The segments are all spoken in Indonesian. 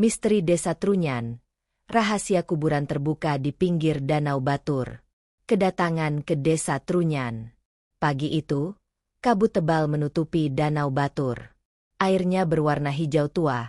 Misteri Desa Trunyan. Rahasia kuburan terbuka di pinggir Danau Batur. Kedatangan ke Desa Trunyan. Pagi itu, kabut tebal menutupi Danau Batur. Airnya berwarna hijau tua,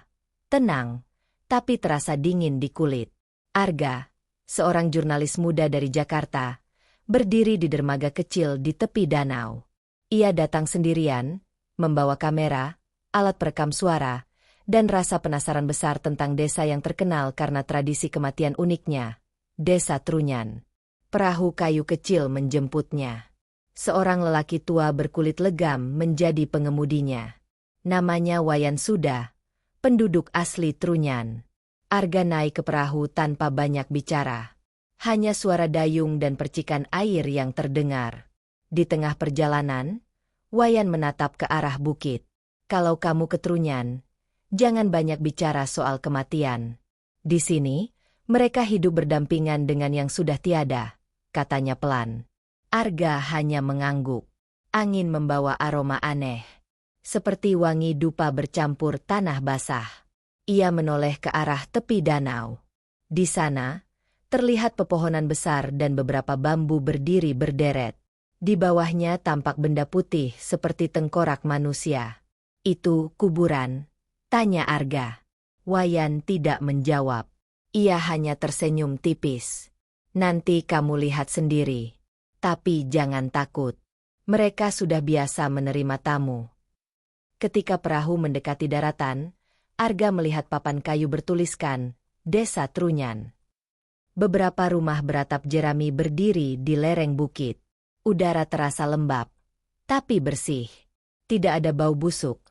tenang, tapi terasa dingin di kulit. Arga, seorang jurnalis muda dari Jakarta, berdiri di dermaga kecil di tepi danau. Ia datang sendirian, membawa kamera, alat perekam suara, dan rasa penasaran besar tentang desa yang terkenal karena tradisi kematian uniknya, Desa Trunyan. Perahu kayu kecil menjemputnya. Seorang lelaki tua berkulit legam menjadi pengemudinya. Namanya Wayan Suda, penduduk asli Trunyan. Arga naik ke perahu tanpa banyak bicara. Hanya suara dayung dan percikan air yang terdengar. Di tengah perjalanan, Wayan menatap ke arah bukit. Kalau kamu ke Trunyan, jangan banyak bicara soal kematian. Di sini, mereka hidup berdampingan dengan yang sudah tiada, katanya pelan. Arga hanya mengangguk. Angin membawa aroma aneh. Seperti wangi dupa bercampur tanah basah. Ia menoleh ke arah tepi danau. Di sana, terlihat pepohonan besar dan beberapa bambu berdiri berderet. Di bawahnya tampak benda putih seperti tengkorak manusia. Itu kuburan? Tanya Arga. Wayan tidak menjawab. Ia hanya tersenyum tipis. Nanti kamu lihat sendiri. Tapi jangan takut. Mereka sudah biasa menerima tamu. Ketika perahu mendekati daratan, Arga melihat papan kayu bertuliskan, Desa Trunyan. Beberapa rumah beratap jerami berdiri di lereng bukit. Udara terasa lembab, tapi bersih. Tidak ada bau busuk.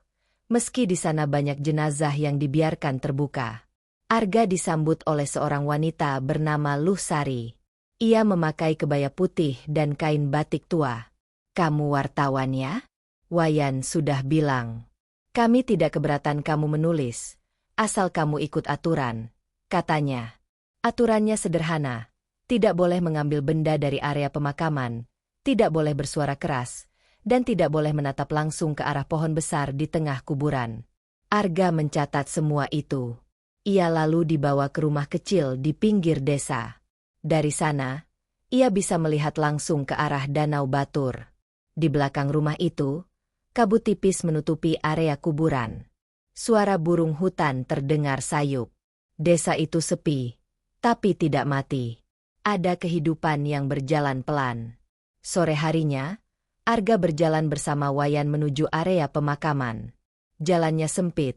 Meski di sana banyak jenazah yang dibiarkan terbuka. Arga disambut oleh seorang wanita bernama Luhsari. Ia memakai kebaya putih dan kain batik tua. Kamu wartawan ya? Wayan sudah bilang. Kami tidak keberatan kamu menulis, asal kamu ikut aturan, katanya. Aturannya sederhana, tidak boleh mengambil benda dari area pemakaman, tidak boleh bersuara keras, dan tidak boleh menatap langsung ke arah pohon besar di tengah kuburan. Arga mencatat semua itu. Ia lalu dibawa ke rumah kecil di pinggir desa. Dari sana, ia bisa melihat langsung ke arah Danau Batur. Di belakang rumah itu, kabut tipis menutupi area kuburan. Suara burung hutan terdengar sayup. Desa itu sepi, tapi tidak mati. Ada kehidupan yang berjalan pelan. Sore harinya, Arga berjalan bersama Wayan menuju area pemakaman. Jalannya sempit,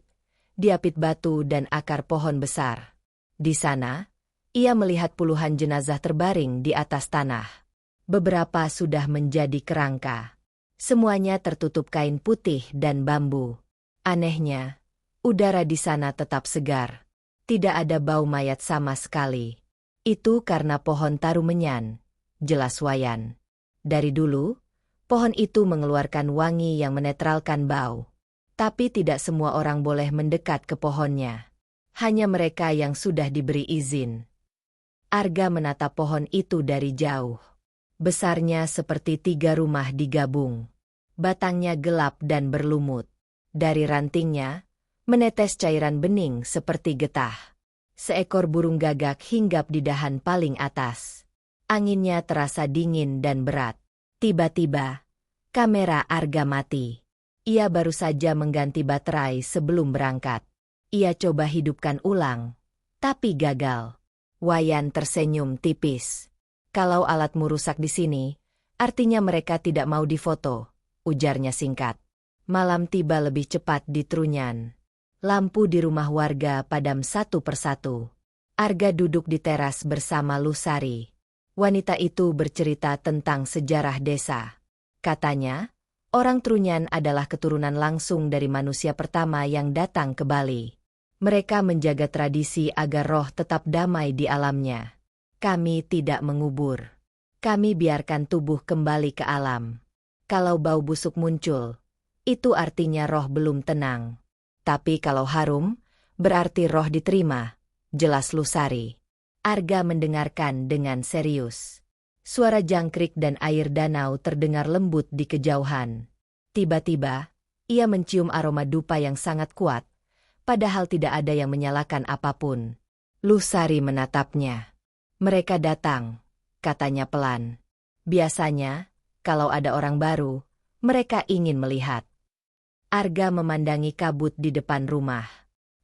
diapit batu dan akar pohon besar. Di sana, ia melihat puluhan jenazah terbaring di atas tanah. Beberapa sudah menjadi kerangka. Semuanya tertutup kain putih dan bambu. Anehnya, udara di sana tetap segar. Tidak ada bau mayat sama sekali. Itu karena pohon tarumenyan, jelas Wayan. Dari dulu, pohon itu mengeluarkan wangi yang menetralkan bau. Tapi tidak semua orang boleh mendekat ke pohonnya. Hanya mereka yang sudah diberi izin. Arga menatap pohon itu dari jauh. Besarnya seperti 3 rumah digabung. Batangnya gelap dan berlumut. Dari rantingnya, menetes cairan bening seperti getah. Seekor burung gagak hinggap di dahan paling atas. Anginnya terasa dingin dan berat. Tiba-tiba, kamera Arga mati. Ia baru saja mengganti baterai sebelum berangkat. Ia coba hidupkan ulang, tapi gagal. Wayan tersenyum tipis. Kalau alatmu rusak di sini, artinya mereka tidak mau difoto, ujarnya singkat. Malam tiba lebih cepat di Trunyan. Lampu di rumah warga padam satu persatu. Arga duduk di teras bersama Luhsari. Wanita itu bercerita tentang sejarah desa. Katanya, orang Trunyan adalah keturunan langsung dari manusia pertama yang datang ke Bali. Mereka menjaga tradisi agar roh tetap damai di alamnya. Kami tidak mengubur. Kami biarkan tubuh kembali ke alam. Kalau bau busuk muncul, itu artinya roh belum tenang. Tapi kalau harum, berarti roh diterima, jelas Luhsari. Arga mendengarkan dengan serius. Suara jangkrik dan air danau terdengar lembut di kejauhan. Tiba-tiba, ia mencium aroma dupa yang sangat kuat. padahal tidak ada yang menyalakan apapun. Lusari menatapnya. Mereka datang, katanya pelan. Biasanya, kalau ada orang baru, mereka ingin melihat. Arga memandangi kabut di depan rumah.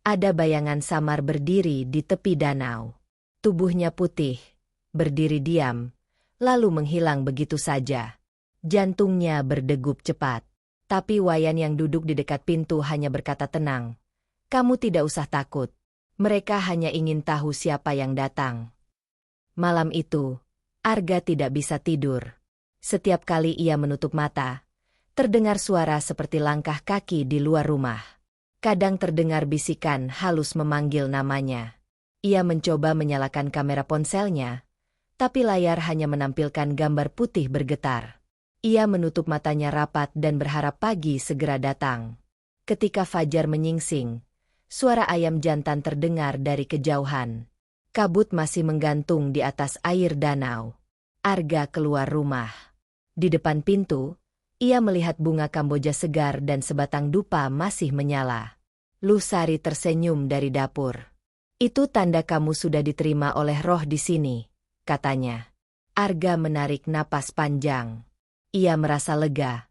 Ada bayangan samar berdiri di tepi danau. Tubuhnya putih, berdiri diam, lalu menghilang begitu saja. Jantungnya berdegup cepat. Tapi Wayan yang duduk di dekat pintu hanya berkata tenang. Kamu tidak usah takut. Mereka hanya ingin tahu siapa yang datang. Malam itu, Arga tidak bisa tidur. Setiap kali ia menutup mata, terdengar suara seperti langkah kaki di luar rumah. Kadang terdengar bisikan halus memanggil namanya. Ia mencoba menyalakan kamera ponselnya, tapi layar hanya menampilkan gambar putih bergetar. Ia menutup matanya rapat dan berharap pagi segera datang. Ketika fajar menyingsing, suara ayam jantan terdengar dari kejauhan. Kabut masih menggantung di atas air danau. Arga keluar rumah. Di depan pintu, ia melihat bunga kamboja segar dan sebatang dupa masih menyala. Lusari tersenyum dari dapur. Itu tanda kamu sudah diterima oleh roh di sini, katanya. Arga menarik napas panjang. Ia merasa lega,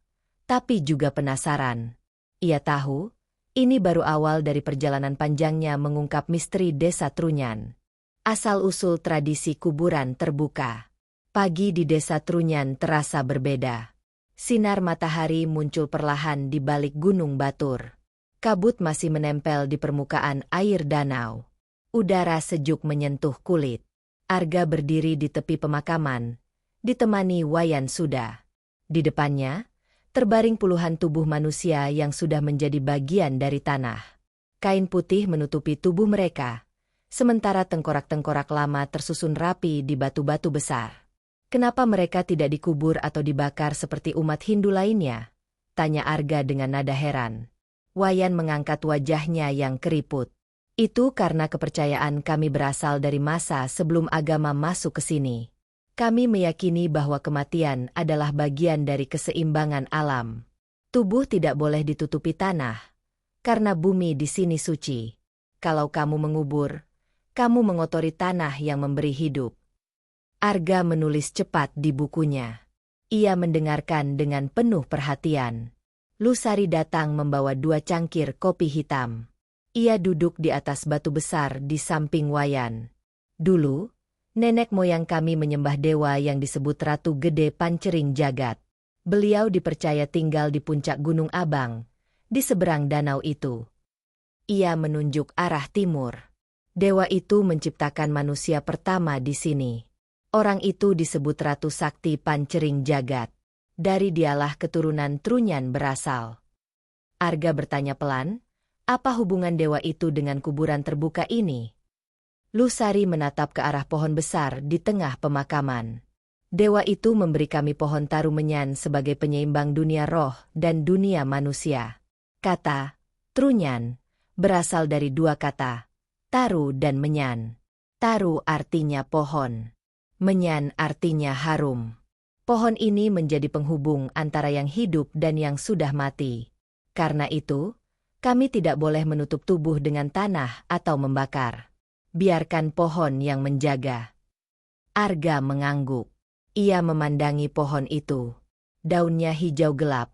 tapi juga penasaran. Ia tahu, ini baru awal dari perjalanan panjangnya mengungkap misteri Desa Trunyan. Asal-usul tradisi kuburan terbuka. Pagi di Desa Trunyan terasa berbeda. Sinar matahari muncul perlahan di balik gunung Batur. Kabut masih menempel di permukaan air danau. Udara sejuk menyentuh kulit. Arga berdiri di tepi pemakaman, ditemani Wayan Suda. Di depannya, terbaring puluhan tubuh manusia yang sudah menjadi bagian dari tanah. Kain putih menutupi tubuh mereka, sementara tengkorak-tengkorak lama tersusun rapi di batu-batu besar. Kenapa mereka tidak dikubur atau dibakar seperti umat Hindu lainnya? Tanya Arga dengan nada heran. Wayan mengangkat wajahnya yang keriput. Itu karena kepercayaan kami berasal dari masa sebelum agama masuk ke sini. Kami meyakini bahwa kematian adalah bagian dari keseimbangan alam. Tubuh tidak boleh ditutupi tanah, karena bumi di sini suci. Kalau kamu mengubur, kamu mengotori tanah yang memberi hidup. Arga menulis cepat di bukunya. Ia mendengarkan dengan penuh perhatian. Lusari datang membawa 2 cangkir kopi hitam. Ia duduk di atas batu besar di samping Wayan. Dulu, nenek moyang kami menyembah dewa yang disebut Ratu Gede Pancering Jagat. Beliau dipercaya tinggal di puncak Gunung Abang, di seberang danau itu. Ia menunjuk arah timur. Dewa itu menciptakan manusia pertama di sini. Orang itu disebut Ratu Sakti Pancering Jagat. Dari dialah keturunan Trunyan berasal. Arga bertanya pelan, apa hubungan dewa itu dengan kuburan terbuka ini? Lusari menatap ke arah pohon besar di tengah pemakaman. Dewa itu memberi kami pohon taru menyan sebagai penyeimbang dunia roh dan dunia manusia. Kata Trunyan berasal dari 2 kata, taru dan menyan. Taru artinya pohon. Menyan artinya harum. Pohon ini menjadi penghubung antara yang hidup dan yang sudah mati. Karena itu, kami tidak boleh menutup tubuh dengan tanah atau membakar. Biarkan pohon yang menjaga. Arga mengangguk. Ia memandangi pohon itu. Daunnya hijau gelap.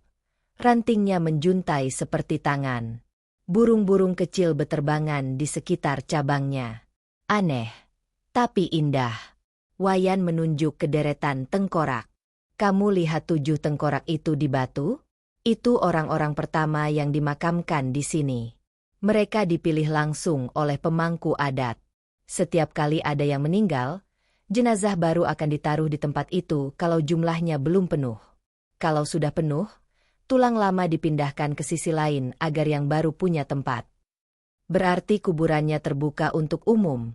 Rantingnya menjuntai seperti tangan. Burung-burung kecil beterbangan di sekitar cabangnya. Aneh, tapi indah. Wayan menunjuk ke deretan tengkorak. Kamu lihat 7 tengkorak itu di batu? Itu orang-orang pertama yang dimakamkan di sini. Mereka dipilih langsung oleh pemangku adat. Setiap kali ada yang meninggal, jenazah baru akan ditaruh di tempat itu kalau jumlahnya belum penuh. Kalau sudah penuh, tulang lama dipindahkan ke sisi lain agar yang baru punya tempat. Berarti kuburannya terbuka untuk umum?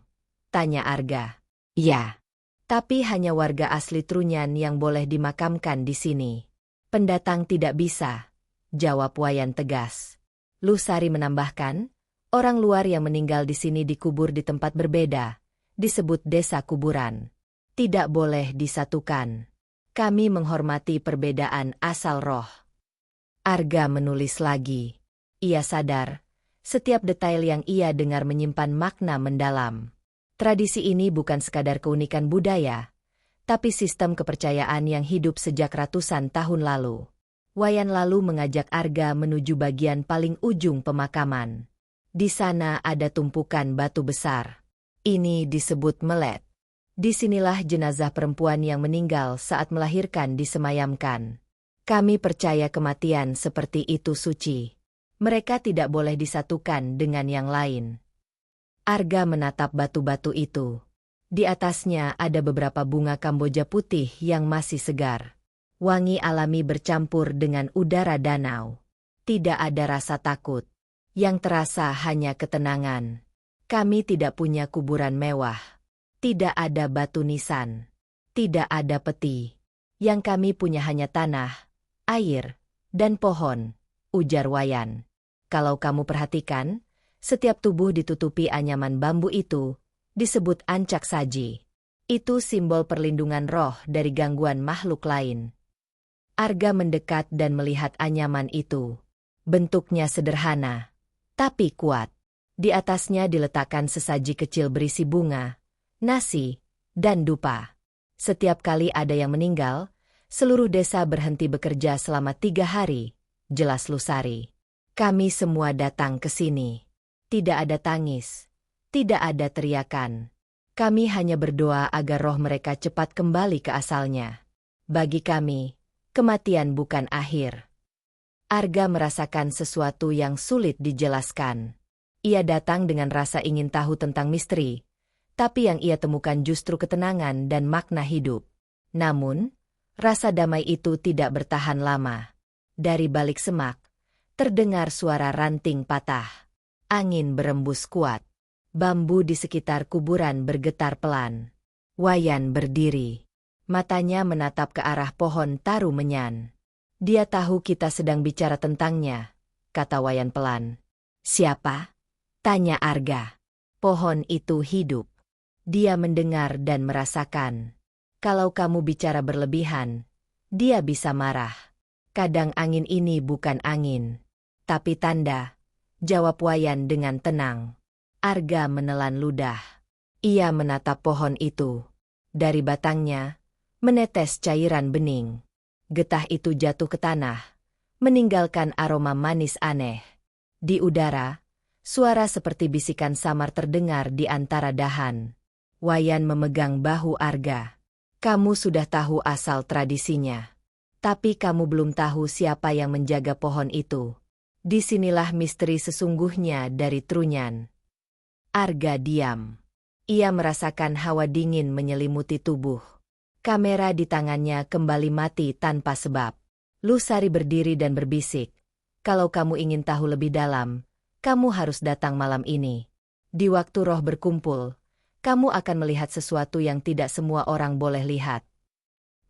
Tanya Arga. Ya. Tapi hanya warga asli Trunyan yang boleh dimakamkan di sini. Pendatang tidak bisa, jawab Wayan tegas. Lusari menambahkan, orang luar yang meninggal di sini dikubur di tempat berbeda, disebut desa kuburan. Tidak boleh disatukan. Kami menghormati perbedaan asal roh. Arga menulis lagi. Ia sadar, Setiap detail yang ia dengar menyimpan makna mendalam. Tradisi ini bukan sekadar keunikan budaya, tapi sistem kepercayaan yang hidup sejak ratusan tahun lalu. Wayan lalu mengajak Arga menuju bagian paling ujung pemakaman. Di sana ada tumpukan batu besar. Ini disebut melet. Disinilah jenazah perempuan yang meninggal saat melahirkan disemayamkan. Kami percaya kematian seperti itu suci. Mereka tidak boleh disatukan dengan yang lain. Arga menatap batu-batu itu. Di atasnya ada beberapa bunga Kamboja putih yang masih segar. Wangi alami bercampur dengan udara danau. Tidak ada rasa takut. Yang terasa hanya ketenangan. Kami tidak punya kuburan mewah. Tidak ada batu nisan. Tidak ada peti. Yang kami punya hanya tanah, air, dan pohon, ujar Wayan. Kalau kamu perhatikan, setiap tubuh ditutupi anyaman bambu itu disebut ancak saji. Itu simbol perlindungan roh dari gangguan makhluk lain. Arga mendekat dan melihat anyaman itu. Bentuknya sederhana, tapi kuat. Di atasnya diletakkan sesaji kecil berisi bunga, nasi, dan dupa. Setiap kali ada yang meninggal, seluruh desa berhenti bekerja selama 3 hari, jelas Lusari. Kami semua datang ke sini. Tidak ada tangis, tidak ada teriakan. Kami hanya berdoa agar roh mereka cepat kembali ke asalnya. Bagi kami, kematian bukan akhir. Arga merasakan sesuatu yang sulit dijelaskan. Ia datang dengan rasa ingin tahu tentang misteri, tapi yang ia temukan justru ketenangan dan makna hidup. Namun, rasa damai itu tidak bertahan lama. Dari balik semak, terdengar suara ranting patah. Angin berembus kuat. Bambu di sekitar kuburan bergetar pelan. Wayan berdiri. Matanya menatap ke arah pohon taru menyan. Dia tahu kita sedang bicara tentangnya, kata Wayan pelan. Siapa? Tanya Arga. Pohon itu hidup. Dia mendengar dan merasakan. Kalau kamu bicara berlebihan, dia bisa marah. Kadang angin ini bukan angin, tapi tanda, jawab Wayan dengan tenang. Arga menelan ludah. Ia menatap pohon itu. Dari batangnya, menetes cairan bening. Getah itu jatuh ke tanah, meninggalkan aroma manis aneh. Di udara, suara seperti bisikan samar terdengar di antara dahan. Wayan memegang bahu Arga. Kamu sudah tahu asal tradisinya. Tapi kamu belum tahu siapa yang menjaga pohon itu. Disinilah misteri sesungguhnya dari Trunyan. Arga diam. Ia merasakan hawa dingin menyelimuti tubuh. Kamera di tangannya kembali mati tanpa sebab. Lusari berdiri dan berbisik. Kalau kamu ingin tahu lebih dalam, kamu harus datang malam ini. Di waktu roh berkumpul, kamu akan melihat sesuatu yang tidak semua orang boleh lihat.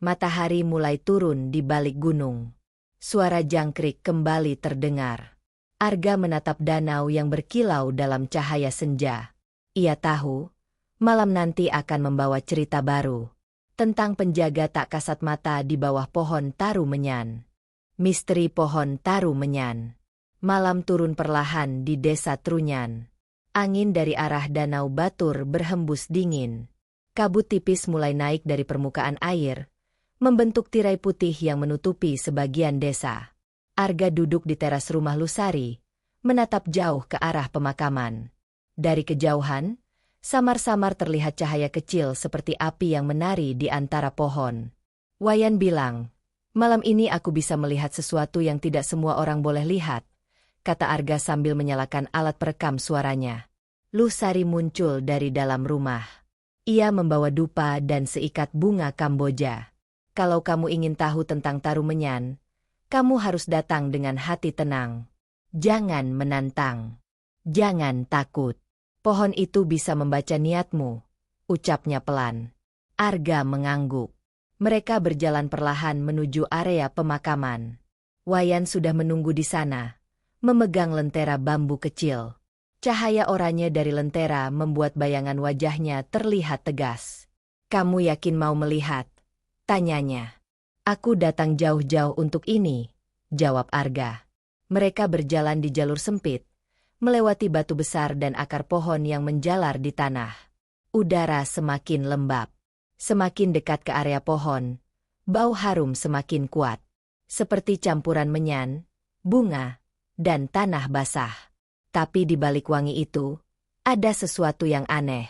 Matahari mulai turun di balik gunung. Suara jangkrik kembali terdengar. Arga menatap danau yang berkilau dalam cahaya senja. Ia tahu, malam nanti akan membawa cerita baru. Tentang penjaga tak kasat mata di bawah pohon taru menyan. Misteri pohon taru menyan. Malam turun perlahan di desa Trunyan. Angin dari arah danau Batur berhembus dingin. Kabut tipis mulai naik dari permukaan air, membentuk tirai putih yang menutupi sebagian desa. Arga duduk di teras rumah Lusari, menatap jauh ke arah pemakaman. Dari kejauhan, samar-samar terlihat cahaya kecil seperti api yang menari di antara pohon. Wayan bilang, malam ini aku bisa melihat sesuatu yang tidak semua orang boleh lihat, kata Arga sambil menyalakan alat perekam suaranya. Lusari muncul dari dalam rumah. Ia membawa dupa dan seikat bunga Kamboja. Kalau kamu ingin tahu tentang taru menyan, kamu harus datang dengan hati tenang. Jangan menantang. Jangan takut. Pohon itu bisa membaca niatmu, ucapnya pelan. Arga mengangguk. Mereka berjalan perlahan menuju area pemakaman. Wayan sudah menunggu di sana, memegang lentera bambu kecil. Cahaya oranye dari lentera membuat bayangan wajahnya terlihat tegas. Kamu yakin mau melihat? Tanyanya. Aku datang jauh-jauh untuk ini, jawab Arga. Mereka berjalan di jalur sempit, melewati batu besar dan akar pohon yang menjalar di tanah. Udara semakin lembab. Semakin dekat ke area pohon, bau harum semakin kuat. Seperti campuran menyan, bunga, dan tanah basah. Tapi di balik wangi itu, ada sesuatu yang aneh.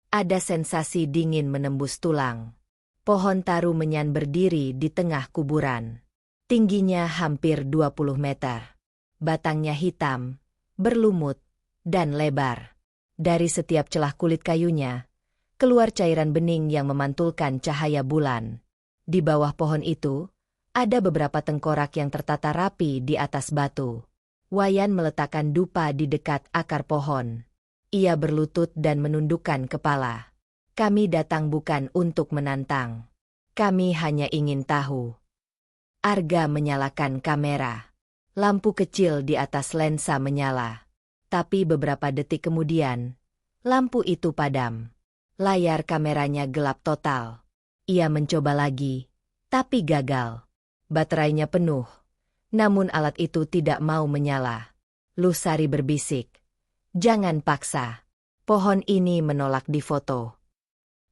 Ada sensasi dingin menembus tulang. Pohon taru menyan berdiri di tengah kuburan. Tingginya hampir 20 meter. Batangnya hitam, berlumut, dan lebar. Dari setiap celah kulit kayunya, keluar cairan bening yang memantulkan cahaya bulan. Di bawah pohon itu, ada beberapa tengkorak yang tertata rapi di atas batu. Wayan meletakkan dupa di dekat akar pohon. Ia berlutut dan menundukkan kepala. Kami datang bukan untuk menantang. Kami hanya ingin tahu. Arga menyalakan kamera. Lampu kecil di atas lensa menyala. Tapi beberapa detik kemudian, lampu itu padam. Layar kameranya gelap total. Ia mencoba lagi, tapi gagal. Baterainya penuh, namun alat itu tidak mau menyala. Lusari berbisik, "Jangan paksa. Pohon ini menolak difoto."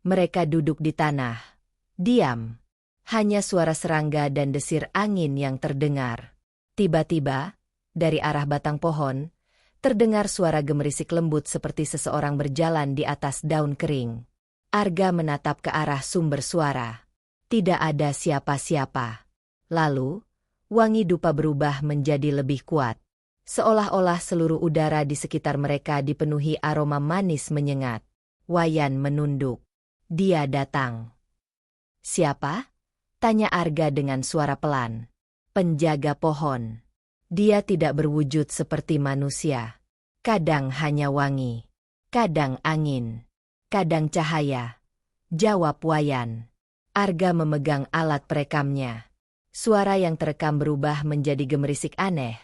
Mereka duduk di tanah, diam. Hanya suara serangga dan desir angin yang terdengar. Tiba-tiba, dari arah batang pohon, terdengar suara gemerisik lembut seperti seseorang berjalan di atas daun kering. Arga menatap ke arah sumber suara. Tidak ada siapa-siapa. Lalu, wangi dupa berubah menjadi lebih kuat. Seolah-olah seluruh udara di sekitar mereka dipenuhi aroma manis menyengat. Wayan menunduk. Dia datang. "Siapa?" tanya Arga dengan suara pelan. "Penjaga pohon." Dia tidak berwujud seperti manusia. Kadang hanya wangi, kadang angin, kadang cahaya. Jawab Wayan. Arga memegang alat perekamnya. Suara yang terekam berubah menjadi gemerisik aneh,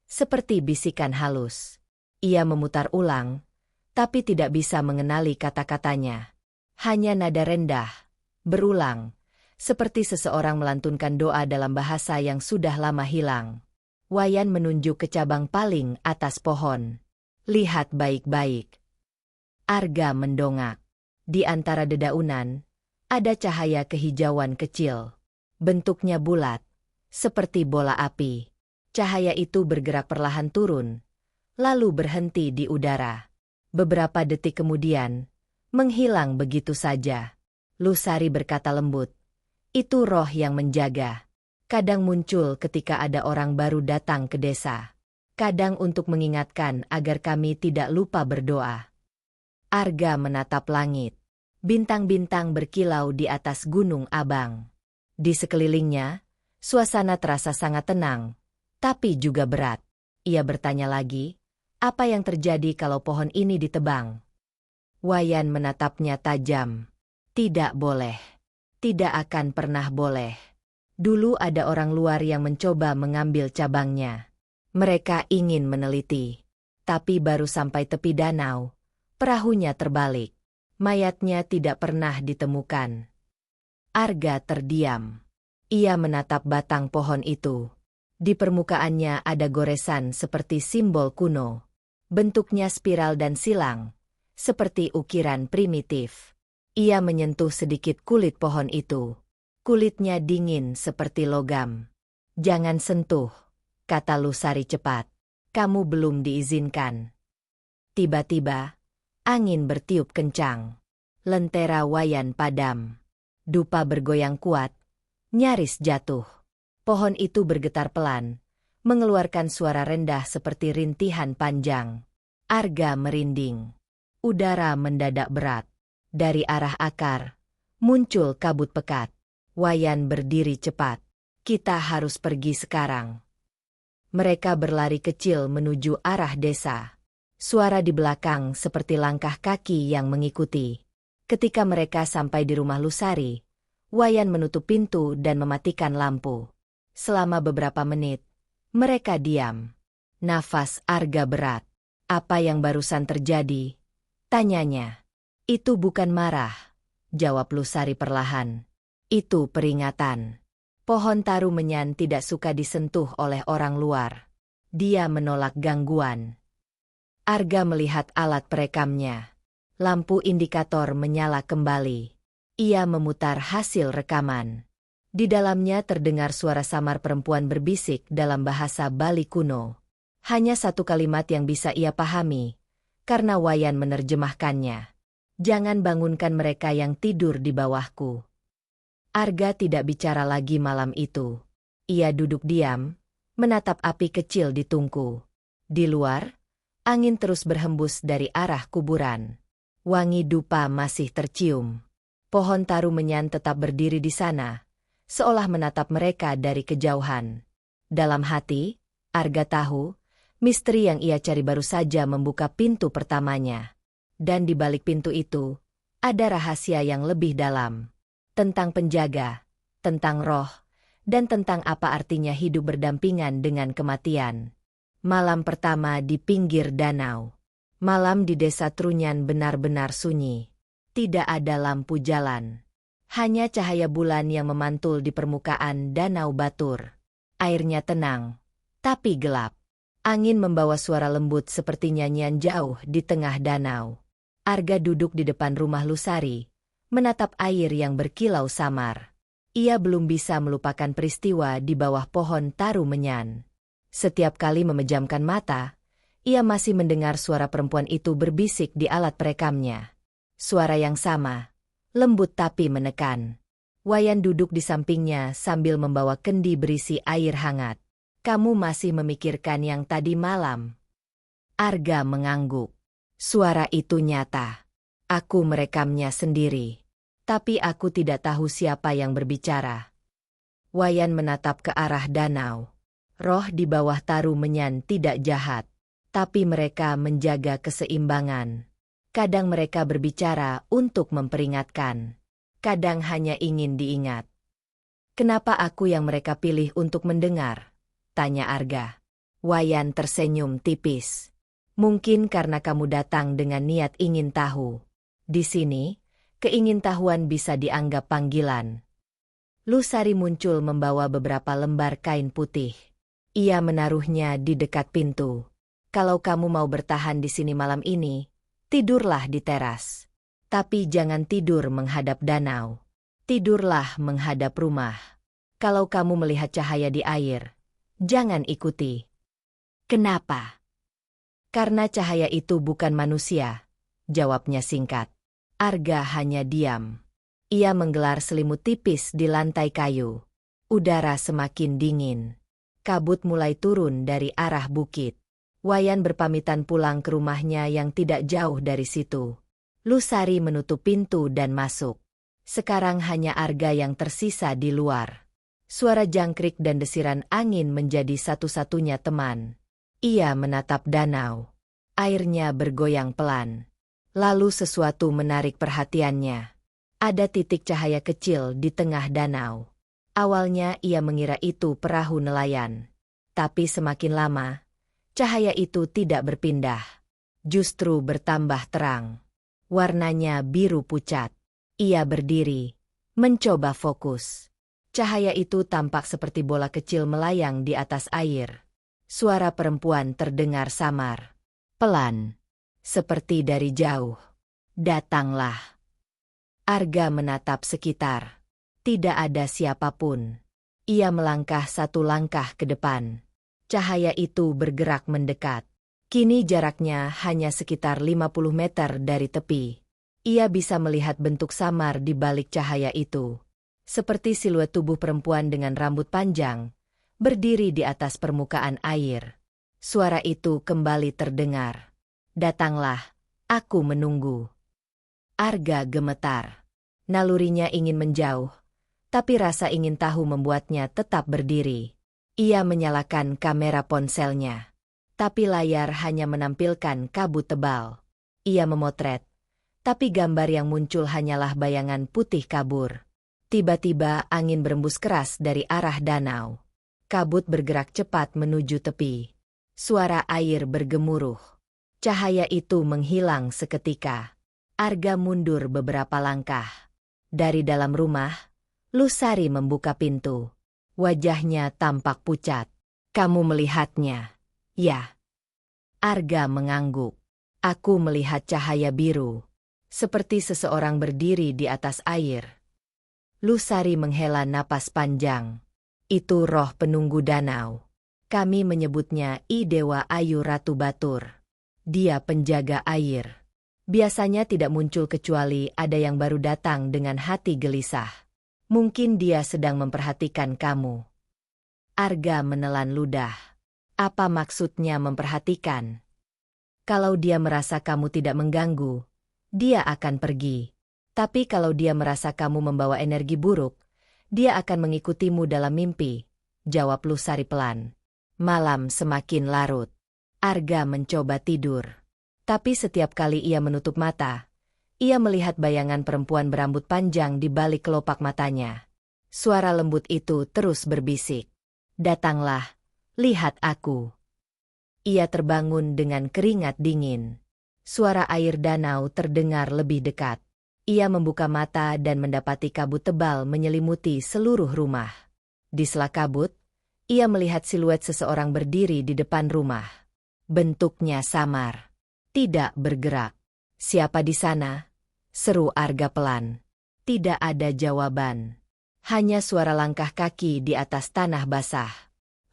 seperti bisikan halus. Ia memutar ulang, tapi tidak bisa mengenali kata-katanya. Hanya nada rendah, berulang, seperti seseorang melantunkan doa dalam bahasa yang sudah lama hilang. Wayan menunjuk ke cabang paling atas pohon. "Lihat baik-baik." Arga mendongak. Di antara dedaunan, ada cahaya kehijauan kecil. Bentuknya bulat, seperti bola api. Cahaya itu bergerak perlahan turun, lalu berhenti di udara. Beberapa detik kemudian, menghilang begitu saja. Lusari berkata lembut, "Itu roh yang menjaga. Kadang muncul ketika ada orang baru datang ke desa. Kadang untuk mengingatkan agar kami tidak lupa berdoa." Arga menatap langit. Bintang-bintang berkilau di atas Gunung Abang. Di sekelilingnya, suasana terasa sangat tenang, tapi juga berat. Ia bertanya lagi, "Apa yang terjadi kalau pohon ini ditebang?" Wayan menatapnya tajam. "Tidak boleh. Tidak akan pernah boleh. Dulu ada orang luar yang mencoba mengambil cabangnya. Mereka ingin meneliti. Tapi baru sampai tepi danau, perahunya terbalik. Mayatnya tidak pernah ditemukan." Arga terdiam. Ia menatap batang pohon itu. Di permukaannya ada goresan seperti simbol kuno. Bentuknya spiral dan silang, seperti ukiran primitif. Ia menyentuh sedikit kulit pohon itu. Kulitnya dingin seperti logam. "Jangan sentuh," kata Lusari cepat. "Kamu belum diizinkan." Tiba-tiba, angin bertiup kencang. Lentera Wayan padam. Dupa bergoyang kuat, nyaris jatuh. Pohon itu bergetar pelan, mengeluarkan suara rendah seperti rintihan panjang. Arga merinding. Udara mendadak berat. Dari arah akar, muncul kabut pekat. Wayan berdiri cepat. "Kita harus pergi sekarang." Mereka berlari kecil menuju arah desa. Suara di belakang seperti langkah kaki yang mengikuti. Ketika mereka sampai di rumah Lusari, Wayan menutup pintu dan mematikan lampu. Selama beberapa menit, mereka diam. Nafas Arga berat. "Apa yang barusan terjadi?" tanyanya. "Itu bukan marah," jawab Lusari perlahan. "Itu peringatan. Pohon taru menyan tidak suka disentuh oleh orang luar. Dia menolak gangguan." Arga melihat alat perekamnya. Lampu indikator menyala kembali. Ia memutar hasil rekaman. Di dalamnya terdengar suara samar perempuan berbisik dalam bahasa Bali kuno. Hanya satu kalimat yang bisa ia pahami, karena Wayan menerjemahkannya. Jangan bangunkan mereka yang tidur di bawahku. Arga tidak bicara lagi malam itu. Ia duduk diam, menatap api kecil di tungku. Di luar, angin terus berhembus dari arah kuburan. Wangi dupa masih tercium. Pohon tarumenyan tetap berdiri di sana, seolah menatap mereka dari kejauhan. Dalam hati, Arga tahu, misteri yang ia cari baru saja membuka pintu pertamanya. Dan di balik pintu itu, ada rahasia yang lebih dalam. Tentang penjaga, tentang roh, dan tentang apa artinya hidup berdampingan dengan kematian. Malam pertama di pinggir danau. Malam di desa Trunyan benar-benar sunyi. Tidak ada lampu jalan. Hanya cahaya bulan yang memantul di permukaan danau Batur. Airnya tenang, tapi gelap. Angin membawa suara lembut seperti nyanyian jauh di tengah danau. Arga duduk di depan rumah Lusari, menatap air yang berkilau samar. Ia belum bisa melupakan peristiwa di bawah pohon tarumenyan. Setiap kali memejamkan mata, ia masih mendengar suara perempuan itu berbisik di alat perekamnya. Suara yang sama, lembut tapi menekan. Wayan duduk di sampingnya sambil membawa kendi berisi air hangat. Kamu masih memikirkan yang tadi malam? Arga mengangguk. Suara itu nyata. Aku merekamnya sendiri. Tapi aku tidak tahu siapa yang berbicara. Wayan menatap ke arah danau. Roh di bawah tarumenyan tidak jahat. Tapi mereka menjaga keseimbangan. Kadang mereka berbicara untuk memperingatkan. Kadang hanya ingin diingat. Kenapa aku yang mereka pilih untuk mendengar? Tanya Arga. Wayan tersenyum tipis. Mungkin karena kamu datang dengan niat ingin tahu. Di sini, keingintahuan bisa dianggap panggilan. Lusari muncul membawa beberapa lembar kain putih. Ia menaruhnya di dekat pintu. Kalau kamu mau bertahan di sini malam ini, tidurlah di teras. Tapi jangan tidur menghadap danau. Tidurlah menghadap rumah. Kalau kamu melihat cahaya di air, jangan ikuti. Kenapa? Karena cahaya itu bukan manusia, jawabnya singkat. Arga hanya diam. Ia menggelar selimut tipis di lantai kayu. Udara semakin dingin. Kabut mulai turun dari arah bukit. Wayan berpamitan pulang ke rumahnya yang tidak jauh dari situ. Lusari menutup pintu dan masuk. Sekarang hanya Arga yang tersisa di luar. Suara jangkrik dan desiran angin menjadi satu-satunya teman. Ia menatap danau. Airnya bergoyang pelan. Lalu sesuatu menarik perhatiannya. Ada titik cahaya kecil di tengah danau. Awalnya ia mengira itu perahu nelayan. Tapi semakin lama, cahaya itu tidak berpindah. Justru bertambah terang. Warnanya biru pucat. Ia berdiri, mencoba fokus. Cahaya itu tampak seperti bola kecil melayang di atas air. Suara perempuan terdengar samar. Pelan. Seperti dari jauh. Datanglah. Arga menatap sekitar. Tidak ada siapapun. Ia melangkah satu langkah ke depan. Cahaya itu bergerak mendekat. Kini jaraknya hanya sekitar 50 meter dari tepi. Ia bisa melihat bentuk samar di balik cahaya itu. Seperti siluet tubuh perempuan dengan rambut panjang, berdiri di atas permukaan air. Suara itu kembali terdengar. Datanglah, aku menunggu. Arga gemetar. Nalurinya ingin menjauh, tapi rasa ingin tahu membuatnya tetap berdiri. Ia menyalakan kamera ponselnya. Tapi layar hanya menampilkan kabut tebal. Ia memotret, tapi gambar yang muncul hanyalah bayangan putih kabur. Tiba-tiba angin berembus keras dari arah danau. Kabut bergerak cepat menuju tepi. Suara air bergemuruh. Cahaya itu menghilang seketika. Arga mundur beberapa langkah. Dari dalam rumah, Lusari membuka pintu. Wajahnya tampak pucat. Kamu melihatnya? Ya. Arga mengangguk. Aku melihat cahaya biru. Seperti seseorang berdiri di atas air. Lusari menghela napas panjang. Itu roh penunggu danau. Kami menyebutnya I Dewa Ayu Ratu Batur. Dia penjaga air. Biasanya tidak muncul kecuali ada yang baru datang dengan hati gelisah. Mungkin dia sedang memperhatikan kamu. Arga menelan ludah. Apa maksudnya memperhatikan? Kalau dia merasa kamu tidak mengganggu, dia akan pergi. Tapi kalau dia merasa kamu membawa energi buruk, dia akan mengikutimu dalam mimpi, jawab Lusari pelan. Malam semakin larut. Arga mencoba tidur. Tapi setiap kali ia menutup mata, ia melihat bayangan perempuan berambut panjang di balik kelopak matanya. Suara lembut itu terus berbisik. Datanglah, lihat aku. Ia terbangun dengan keringat dingin. Suara air danau terdengar lebih dekat. Ia membuka mata dan mendapati kabut tebal menyelimuti seluruh rumah. Di sela kabut, ia melihat siluet seseorang berdiri di depan rumah. Bentuknya samar. Tidak bergerak. Siapa di sana? Seru Arga pelan. Tidak ada jawaban. Hanya suara langkah kaki di atas tanah basah.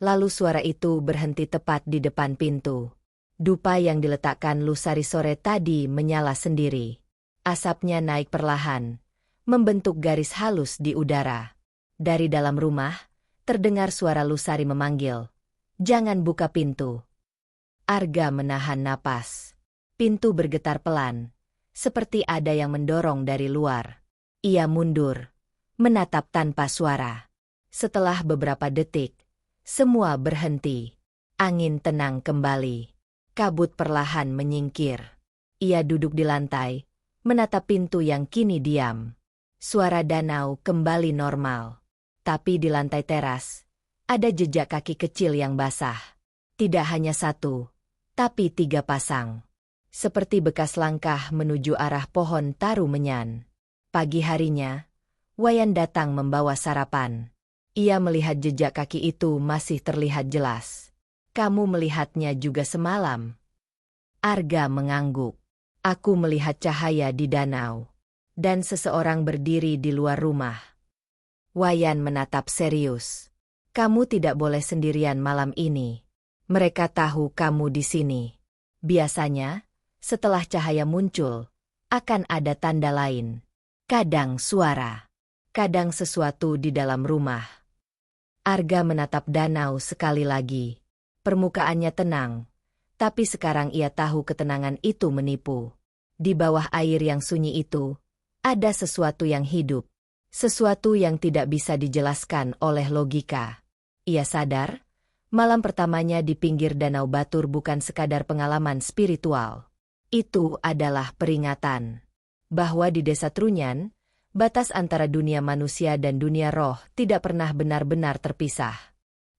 Lalu suara itu berhenti tepat di depan pintu. Dupa yang diletakkan Lusari sore tadi menyala sendiri. Asapnya naik perlahan, membentuk garis halus di udara. Dari dalam rumah, terdengar suara Lusari memanggil, "Jangan buka pintu." Arga menahan napas. Pintu bergetar pelan, seperti ada yang mendorong dari luar. Ia mundur, menatap tanpa suara. Setelah beberapa detik, semua berhenti. Angin tenang kembali. Kabut perlahan menyingkir. Ia duduk di lantai, menatap pintu yang kini diam. Suara danau kembali normal. Tapi di lantai teras, ada jejak kaki kecil yang basah. Tidak hanya satu, tapi 3 pasang. Seperti bekas langkah menuju arah pohon taru menyan. Pagi harinya, Wayan datang membawa sarapan. Ia melihat jejak kaki itu masih terlihat jelas. Kamu melihatnya juga semalam? Arga mengangguk. Aku melihat cahaya di danau. Dan seseorang berdiri di luar rumah. Wayan menatap serius. Kamu tidak boleh sendirian malam ini. Mereka tahu kamu di sini. Biasanya, setelah cahaya muncul, akan ada tanda lain. Kadang suara. Kadang sesuatu di dalam rumah. Arga menatap danau sekali lagi. Permukaannya tenang. Tapi sekarang ia tahu ketenangan itu menipu. Di bawah air yang sunyi itu, ada sesuatu yang hidup. Sesuatu yang tidak bisa dijelaskan oleh logika. Ia sadar, malam pertamanya di pinggir Danau Batur bukan sekadar pengalaman spiritual. Itu adalah peringatan. Bahwa di desa Trunyan, batas antara dunia manusia dan dunia roh tidak pernah benar-benar terpisah.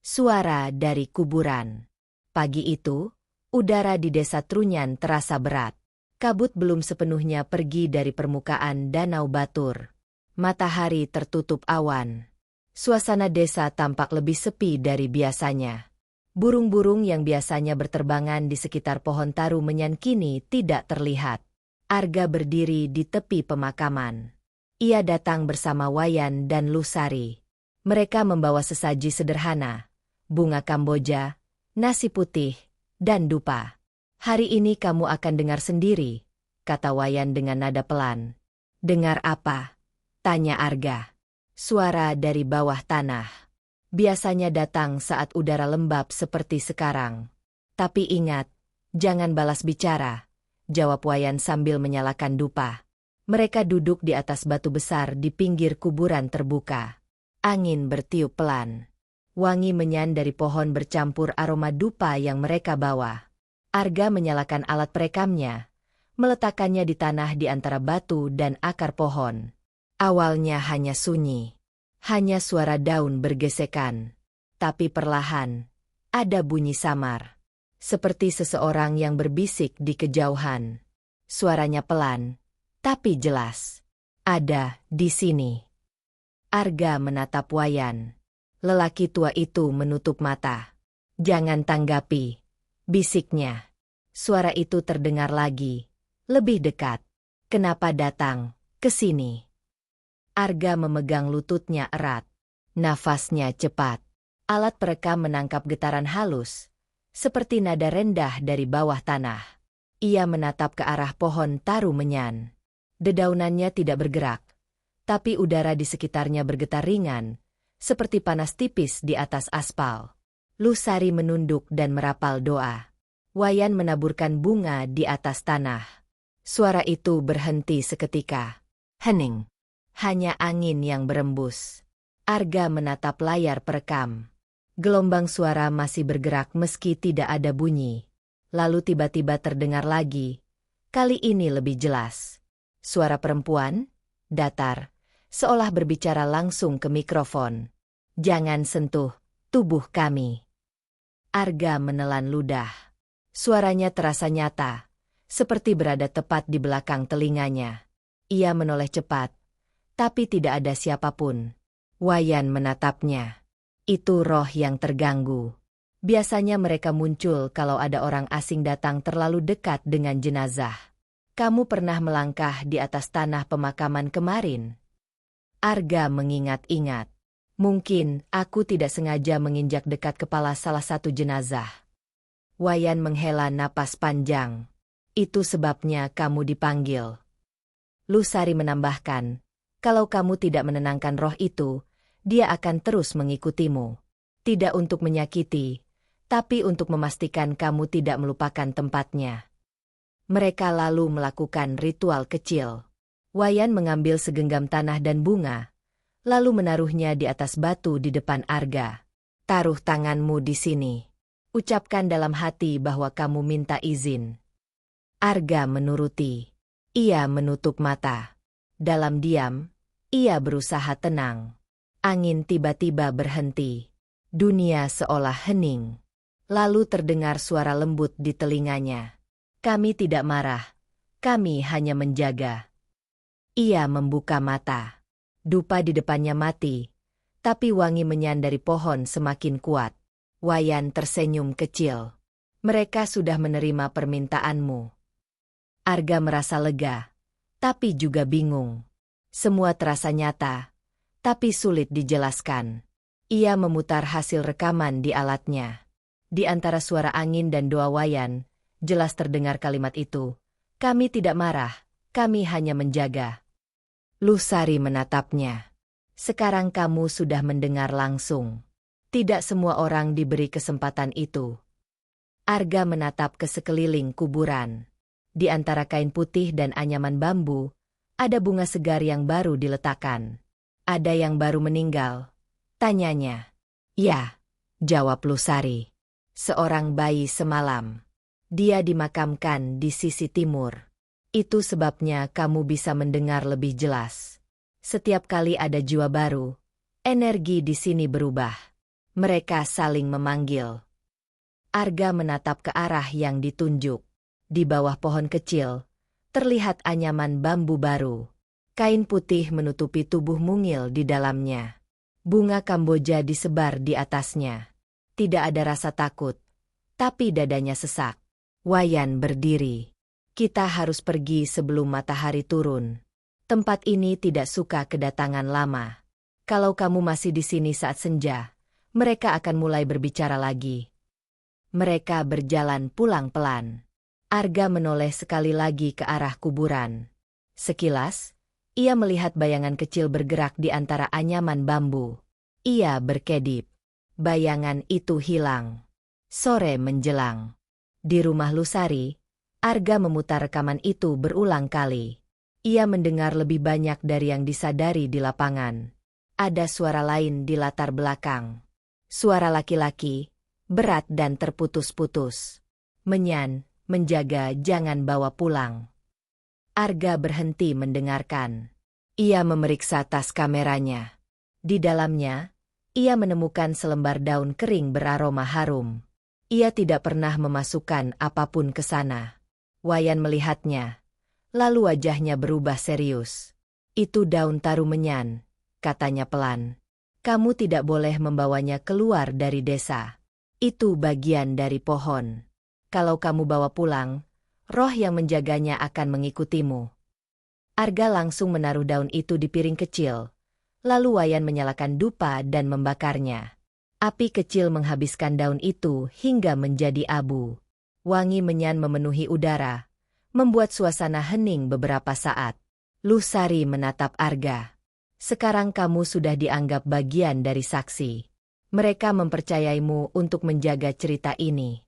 Suara dari kuburan. Pagi itu, udara di desa Trunyan terasa berat. Kabut belum sepenuhnya pergi dari permukaan Danau Batur. Matahari tertutup awan. Suasana desa tampak lebih sepi dari biasanya. Burung-burung yang biasanya berterbangan di sekitar pohon taru menyan kini tidak terlihat. Arga berdiri di tepi pemakaman. Ia datang bersama Wayan dan Lusari. Mereka membawa sesaji sederhana, bunga kamboja, nasi putih, dan dupa. Hari ini kamu akan dengar sendiri, kata Wayan dengan nada pelan. Dengar apa? Tanya Arga. Suara dari bawah tanah. Biasanya datang saat udara lembab seperti sekarang. Tapi ingat, jangan balas bicara, jawab Wayan sambil menyalakan dupa. Mereka duduk di atas batu besar di pinggir kuburan terbuka. Angin bertiup pelan. Wangi menyan dari pohon bercampur aroma dupa yang mereka bawa. Arga menyalakan alat perekamnya, meletakkannya di tanah di antara batu dan akar pohon. Awalnya hanya sunyi. Hanya suara daun bergesekan. Tapi perlahan, ada bunyi samar. Seperti seseorang yang berbisik di kejauhan. Suaranya pelan, tapi jelas. Ada di sini. Arga menatap Wayan. Lelaki tua itu menutup mata. Jangan tanggapi, bisiknya. Suara itu terdengar lagi. Lebih dekat. Kenapa datang ke sini? Arga memegang lututnya erat. Nafasnya cepat. Alat perekam menangkap getaran halus, seperti nada rendah dari bawah tanah. Ia menatap ke arah pohon taru menyan. Dedaunannya tidak bergerak, tapi udara di sekitarnya bergetar ringan, seperti panas tipis di atas aspal. Lusari menunduk dan merapal doa. Wayan menaburkan bunga di atas tanah. Suara itu berhenti seketika. Hening. Hanya angin yang berembus. Arga menatap layar perekam. Gelombang suara masih bergerak meski tidak ada bunyi. Lalu tiba-tiba terdengar lagi. Kali ini lebih jelas. Suara perempuan, datar, seolah berbicara langsung ke mikrofon. Jangan sentuh tubuh kami. Arga menelan ludah. Suaranya terasa nyata, seperti berada tepat di belakang telinganya. Ia menoleh cepat, tapi tidak ada siapapun. Wayan menatapnya. Itu roh yang terganggu. Biasanya mereka muncul kalau ada orang asing datang terlalu dekat dengan jenazah. Kamu pernah melangkah di atas tanah pemakaman kemarin? Arga mengingat-ingat. Mungkin aku tidak sengaja menginjak dekat kepala salah satu jenazah. Wayan menghela napas panjang. Itu sebabnya kamu dipanggil. Lusari menambahkan, kalau kamu tidak menenangkan roh itu, dia akan terus mengikutimu. Tidak untuk menyakiti, tapi untuk memastikan kamu tidak melupakan tempatnya. Mereka lalu melakukan ritual kecil. Wayan mengambil segenggam tanah dan bunga, lalu menaruhnya di atas batu di depan Arga. Taruh tanganmu di sini. Ucapkan dalam hati bahwa kamu minta izin. Arga menuruti. Ia menutup mata. Dalam diam, ia berusaha tenang. Angin tiba-tiba berhenti. Dunia seolah hening. Lalu terdengar suara lembut di telinganya. Kami tidak marah. Kami hanya menjaga. Ia membuka mata. Dupa di depannya mati. Tapi wangi menyan dari pohon semakin kuat. Wayan tersenyum kecil. Mereka sudah menerima permintaanmu. Arga merasa lega. Tapi juga bingung. Semua terasa nyata. Tapi sulit dijelaskan. Ia memutar hasil rekaman di alatnya. Di antara suara angin dan doa Wayan, jelas terdengar kalimat itu. Kami tidak marah, kami hanya menjaga. Lusari menatapnya. Sekarang kamu sudah mendengar langsung. Tidak semua orang diberi kesempatan itu. Arga menatap ke sekeliling kuburan. Di antara kain putih dan anyaman bambu, ada bunga segar yang baru diletakkan. Ada yang baru meninggal? Tanyanya. Ya, jawab Lusari. Seorang bayi semalam. Dia dimakamkan di sisi timur. Itu sebabnya kamu bisa mendengar lebih jelas. Setiap kali ada jiwa baru, energi di sini berubah. Mereka saling memanggil. Arga menatap ke arah yang ditunjuk. Di bawah pohon kecil, terlihat anyaman bambu baru. Kain putih menutupi tubuh mungil di dalamnya. Bunga Kamboja disebar di atasnya. Tidak ada rasa takut, tapi dadanya sesak. Wayan berdiri. Kita harus pergi sebelum matahari turun. Tempat ini tidak suka kedatangan lama. Kalau kamu masih di sini saat senja, mereka akan mulai berbicara lagi. Mereka berjalan pulang pelan. Arga menoleh sekali lagi ke arah kuburan. Sekilas, ia melihat bayangan kecil bergerak di antara anyaman bambu. Ia berkedip. Bayangan itu hilang. Sore menjelang. Di rumah Lusari, Arga memutar rekaman itu berulang kali. Ia mendengar lebih banyak dari yang disadari di lapangan. Ada suara lain di latar belakang. Suara laki-laki, berat dan terputus-putus. Menyan, menjaga jangan bawa pulang. Arga berhenti mendengarkan. Ia memeriksa tas kameranya. Di dalamnya, ia menemukan selembar daun kering beraroma harum. Ia tidak pernah memasukkan apapun ke sana. Wayan melihatnya. Lalu wajahnya berubah serius. Itu daun taru menyan, katanya pelan. Kamu tidak boleh membawanya keluar dari desa. Itu bagian dari pohon. Kalau kamu bawa pulang, roh yang menjaganya akan mengikutimu. Arga langsung menaruh daun itu di piring kecil. Lalu Wayan menyalakan dupa dan membakarnya. Api kecil menghabiskan daun itu hingga menjadi abu. Wangi menyan memenuhi udara, membuat suasana hening beberapa saat. Lusari menatap Arga. Sekarang kamu sudah dianggap bagian dari saksi. Mereka mempercayaimu untuk menjaga cerita ini.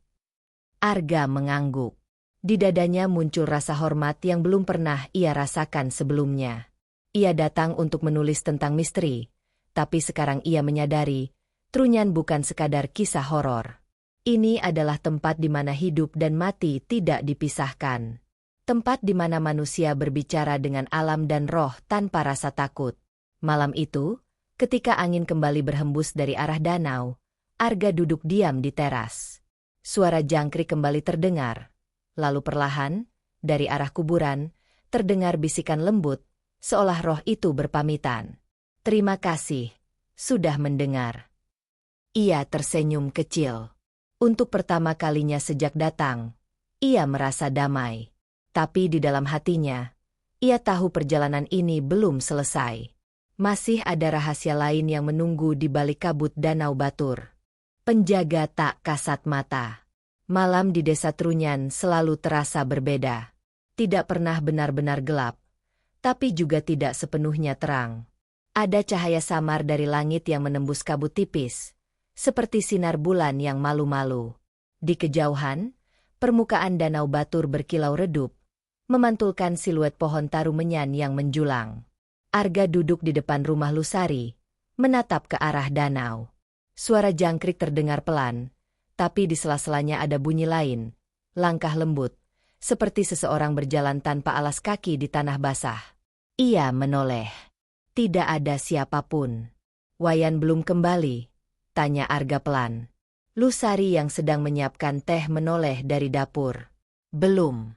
Arga mengangguk. Di dadanya muncul rasa hormat yang belum pernah ia rasakan sebelumnya. Ia datang untuk menulis tentang misteri, tapi sekarang ia menyadari, Trunyan bukan sekadar kisah horor. Ini adalah tempat di mana hidup dan mati tidak dipisahkan. Tempat di mana manusia berbicara dengan alam dan roh tanpa rasa takut. Malam itu, ketika angin kembali berhembus dari arah danau, Arga duduk diam di teras. Suara jangkrik kembali terdengar. Lalu perlahan, dari arah kuburan, terdengar bisikan lembut, seolah roh itu berpamitan. Terima kasih, sudah mendengar. Ia tersenyum kecil. Untuk pertama kalinya sejak datang, ia merasa damai. Tapi di dalam hatinya, ia tahu perjalanan ini belum selesai. Masih ada rahasia lain yang menunggu di balik kabut Danau Batur. Penjaga tak kasat mata. Malam di desa Trunyan selalu terasa berbeda. Tidak pernah benar-benar gelap, tapi juga tidak sepenuhnya terang. Ada cahaya samar dari langit yang menembus kabut tipis, seperti sinar bulan yang malu-malu. Di kejauhan, permukaan Danau Batur berkilau redup, memantulkan siluet pohon taru menyan yang menjulang. Arga duduk di depan rumah Lusari, menatap ke arah danau. Suara jangkrik terdengar pelan, tapi di sela-selanya ada bunyi lain, langkah lembut, seperti seseorang berjalan tanpa alas kaki di tanah basah. Ia menoleh. Tidak ada siapapun. Wayan belum kembali, tanya Arga pelan. Lusari yang sedang menyiapkan teh menoleh dari dapur. Belum.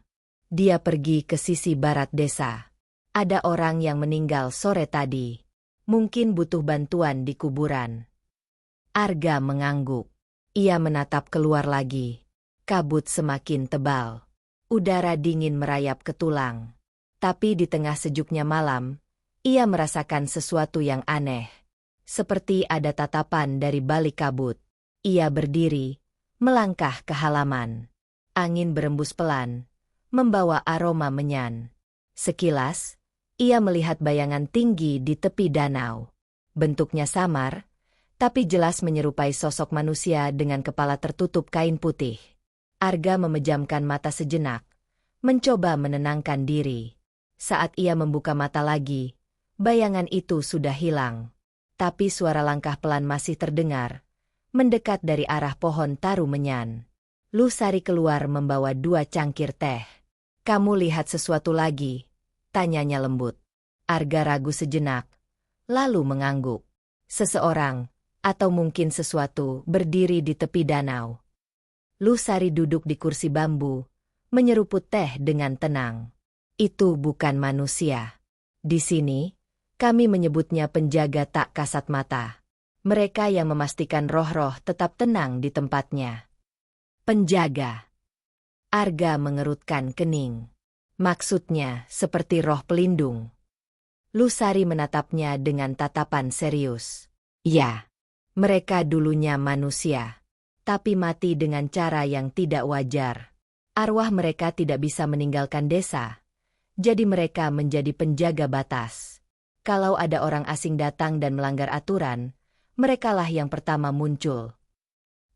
Dia pergi ke sisi barat desa. Ada orang yang meninggal sore tadi. Mungkin butuh bantuan di kuburan. Arga mengangguk. Ia menatap keluar lagi. Kabut semakin tebal. Udara dingin merayap ke tulang. Tapi di tengah sejuknya malam, ia merasakan sesuatu yang aneh. Seperti ada tatapan dari balik kabut. Ia berdiri, melangkah ke halaman. Angin berembus pelan, membawa aroma menyan. Sekilas, ia melihat bayangan tinggi di tepi danau. Bentuknya samar, tapi jelas menyerupai sosok manusia dengan kepala tertutup kain putih. Arga memejamkan mata sejenak, mencoba menenangkan diri. Saat ia membuka mata lagi, bayangan itu sudah hilang. Tapi suara langkah pelan masih terdengar, mendekat dari arah pohon taru menyan. Lusari keluar membawa 2 cangkir teh. Kamu lihat sesuatu lagi? Tanyanya lembut. Arga ragu sejenak, lalu mengangguk. Seseorang, atau mungkin sesuatu, berdiri di tepi danau. Lusari duduk di kursi bambu, menyeruput teh dengan tenang. Itu bukan manusia. Di sini, kami menyebutnya penjaga tak kasat mata. Mereka yang memastikan roh-roh tetap tenang di tempatnya. Penjaga. Arga mengerutkan kening. Maksudnya seperti roh pelindung. Lusari menatapnya dengan tatapan serius. Ya, mereka dulunya manusia, tapi mati dengan cara yang tidak wajar. Arwah mereka tidak bisa meninggalkan desa, jadi mereka menjadi penjaga batas. Kalau ada orang asing datang dan melanggar aturan, merekalah yang pertama muncul.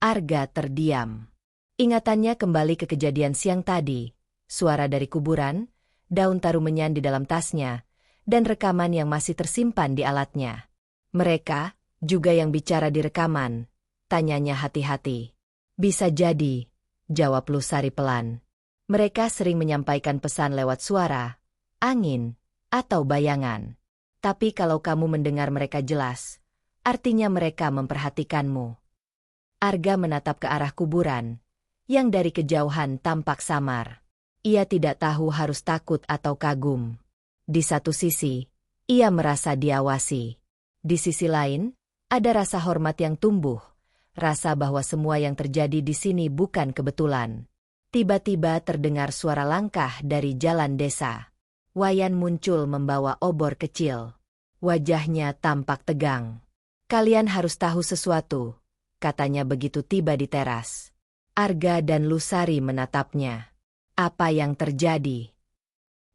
Arga terdiam. Ingatannya kembali ke kejadian siang tadi, suara dari kuburan, daun taru menyan di dalam tasnya, dan rekaman yang masih tersimpan di alatnya. Mereka juga yang bicara di rekaman, tanyanya hati-hati. Bisa jadi, jawab Lusari pelan. Mereka sering menyampaikan pesan lewat suara, angin, atau bayangan. Tapi kalau kamu mendengar mereka jelas, artinya mereka memperhatikanmu. Arga menatap ke arah kuburan, yang dari kejauhan tampak samar. Ia tidak tahu harus takut atau kagum. Di satu sisi, ia merasa diawasi. Di sisi lain, ada rasa hormat yang tumbuh, rasa bahwa semua yang terjadi di sini bukan kebetulan. Tiba-tiba terdengar suara langkah dari jalan desa. Wayan muncul membawa obor kecil. Wajahnya tampak tegang. "Kalian harus tahu sesuatu," katanya begitu tiba di teras. Arga dan Lusari menatapnya. "Apa yang terjadi?"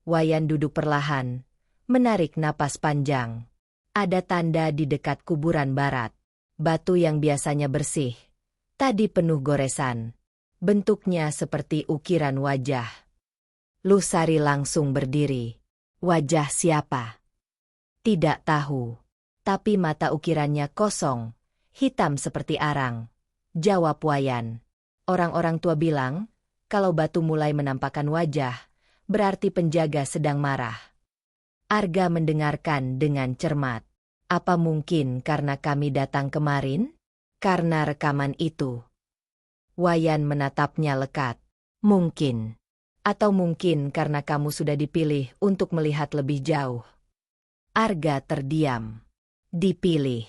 Wayan duduk perlahan, menarik napas panjang. Ada tanda di dekat kuburan barat. Batu yang biasanya bersih, tadi penuh goresan. Bentuknya seperti ukiran wajah. Lusari langsung berdiri. "Wajah siapa?" "Tidak tahu. Tapi mata ukirannya kosong, hitam seperti arang," jawab Wayan. "Orang-orang tua bilang, kalau batu mulai menampakkan wajah, berarti penjaga sedang marah." Arga mendengarkan dengan cermat. "Apa mungkin karena kami datang kemarin? Karena rekaman itu?" Wayan menatapnya lekat. "Mungkin. Atau mungkin karena kamu sudah dipilih untuk melihat lebih jauh." Arga terdiam. "Dipilih?"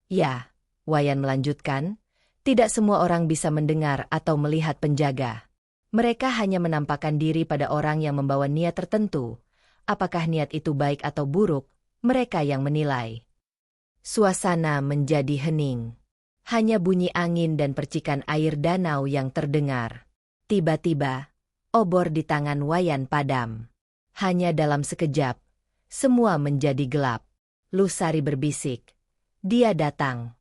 "Ya," Wayan melanjutkan, "tidak semua orang bisa mendengar atau melihat penjaga. Mereka hanya menampakkan diri pada orang yang membawa niat tertentu. Apakah niat itu baik atau buruk, mereka yang menilai." Suasana menjadi hening. Hanya bunyi angin dan percikan air danau yang terdengar. Tiba-tiba, obor di tangan Wayan padam. Hanya dalam sekejap, semua menjadi gelap. Lusari berbisik, "Dia datang."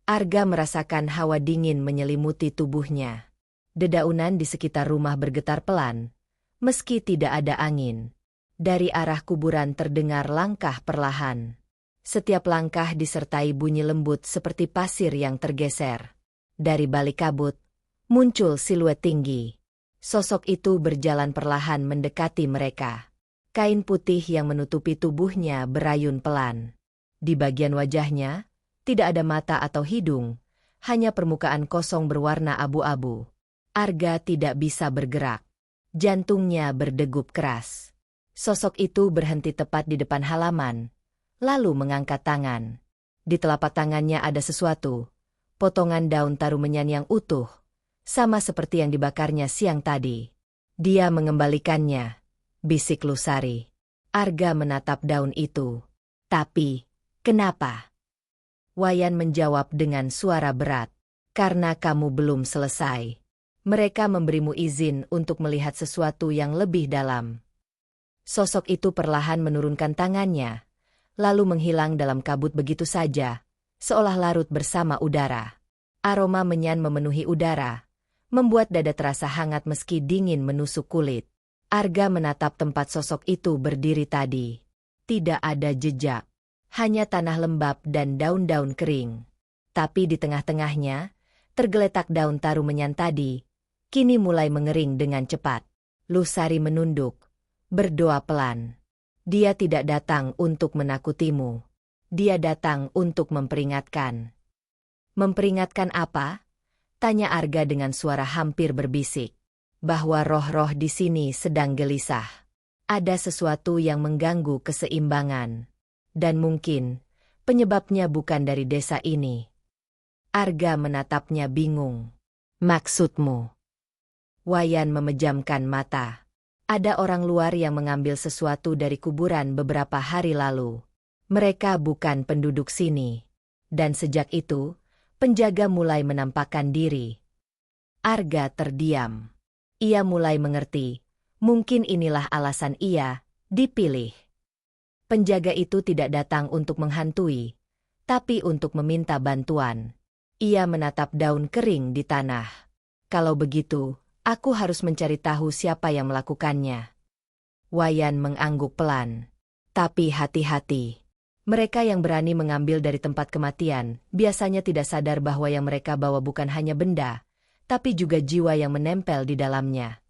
Arga merasakan hawa dingin menyelimuti tubuhnya. Dedaunan di sekitar rumah bergetar pelan, meski tidak ada angin. Dari arah kuburan terdengar langkah perlahan. Setiap langkah disertai bunyi lembut seperti pasir yang tergeser. Dari balik kabut, muncul siluet tinggi. Sosok itu berjalan perlahan mendekati mereka. Kain putih yang menutupi tubuhnya berayun pelan. Di bagian wajahnya, tidak ada mata atau hidung, hanya permukaan kosong berwarna abu-abu. Arga tidak bisa bergerak. Jantungnya berdegup keras. Sosok itu berhenti tepat di depan halaman, lalu mengangkat tangan. Di telapak tangannya ada sesuatu, potongan daun tarumenyan yang utuh, sama seperti yang dibakarnya siang tadi. "Dia mengembalikannya," bisik Lusari. Arga menatap daun itu. "Tapi, kenapa?" Wayan menjawab dengan suara berat. "Karena kamu belum selesai. Mereka memberimu izin untuk melihat sesuatu yang lebih dalam." Sosok itu perlahan menurunkan tangannya, lalu menghilang dalam kabut begitu saja, seolah larut bersama udara. Aroma menyan memenuhi udara, membuat dada terasa hangat meski dingin menusuk kulit. Arga menatap tempat sosok itu berdiri tadi. Tidak ada jejak, hanya tanah lembab dan daun-daun kering. Tapi di tengah-tengahnya, tergeletak daun tarumenyan tadi, kini mulai mengering dengan cepat. Lusari menunduk, berdoa pelan. "Dia tidak datang untuk menakutimu. Dia datang untuk memperingatkan." "Memperingatkan apa?" tanya Arga dengan suara hampir berbisik. "Bahwa roh-roh di sini sedang gelisah. Ada sesuatu yang mengganggu keseimbangan. Dan mungkin, penyebabnya bukan dari desa ini." Arga menatapnya bingung. "Maksudmu?" Wayan memejamkan mata. "Ada orang luar yang mengambil sesuatu dari kuburan beberapa hari lalu. Mereka bukan penduduk sini. Dan sejak itu, penjaga mulai menampakkan diri." Arga terdiam. Ia mulai mengerti. Mungkin inilah alasan ia dipilih. Penjaga itu tidak datang untuk menghantui, tapi untuk meminta bantuan. Ia menatap daun kering di tanah. "Kalau begitu, aku harus mencari tahu siapa yang melakukannya." Wayan mengangguk pelan. "Tapi hati-hati. Mereka yang berani mengambil dari tempat kematian biasanya tidak sadar bahwa yang mereka bawa bukan hanya benda, tapi juga jiwa yang menempel di dalamnya."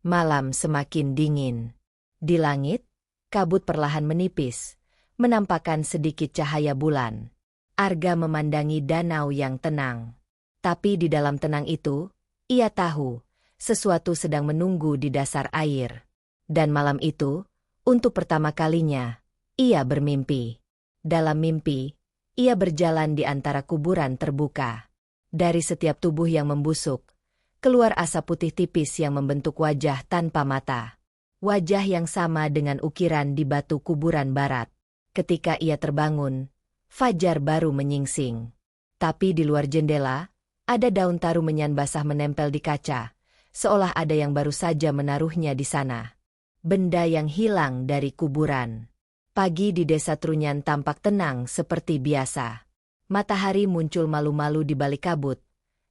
Malam semakin dingin. Di langit, kabut perlahan menipis, menampakkan sedikit cahaya bulan. Arga memandangi danau yang tenang. Tapi di dalam tenang itu, ia tahu sesuatu sedang menunggu di dasar air. Dan malam itu, untuk pertama kalinya, ia bermimpi. Dalam mimpi, ia berjalan di antara kuburan terbuka. Dari setiap tubuh yang membusuk, keluar asap putih tipis yang membentuk wajah tanpa mata. Wajah yang sama dengan ukiran di batu kuburan barat. Ketika ia terbangun, fajar baru menyingsing. Tapi di luar jendela, ada daun taru menyan basah menempel di kaca, seolah ada yang baru saja menaruhnya di sana. Benda yang hilang dari kuburan. Pagi di desa Trunyan tampak tenang seperti biasa. Matahari muncul malu-malu di balik kabut,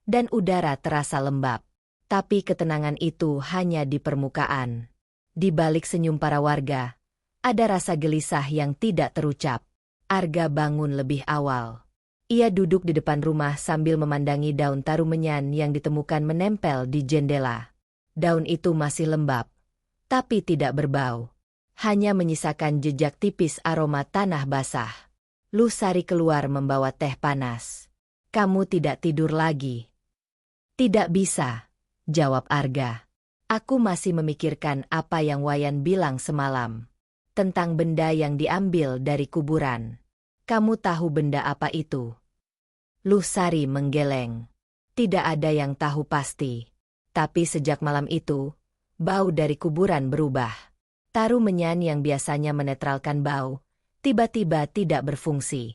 dan udara terasa lembab. Tapi ketenangan itu hanya di permukaan. Di balik senyum para warga, ada rasa gelisah yang tidak terucap. Arga bangun lebih awal. Ia duduk di depan rumah sambil memandangi daun taru menyan yang ditemukan menempel di jendela. Daun itu masih lembab, tapi tidak berbau. Hanya menyisakan jejak tipis aroma tanah basah. Lusari keluar membawa teh panas. Kamu tidak tidur lagi? Tidak bisa, jawab Arga. Aku masih memikirkan apa yang Wayan bilang semalam. Tentang benda yang diambil dari kuburan. Kamu tahu benda apa itu? Lusari menggeleng. Tidak ada yang tahu pasti. Tapi sejak malam itu, bau dari kuburan berubah. Taru menyan yang biasanya menetralkan bau, tiba-tiba tidak berfungsi.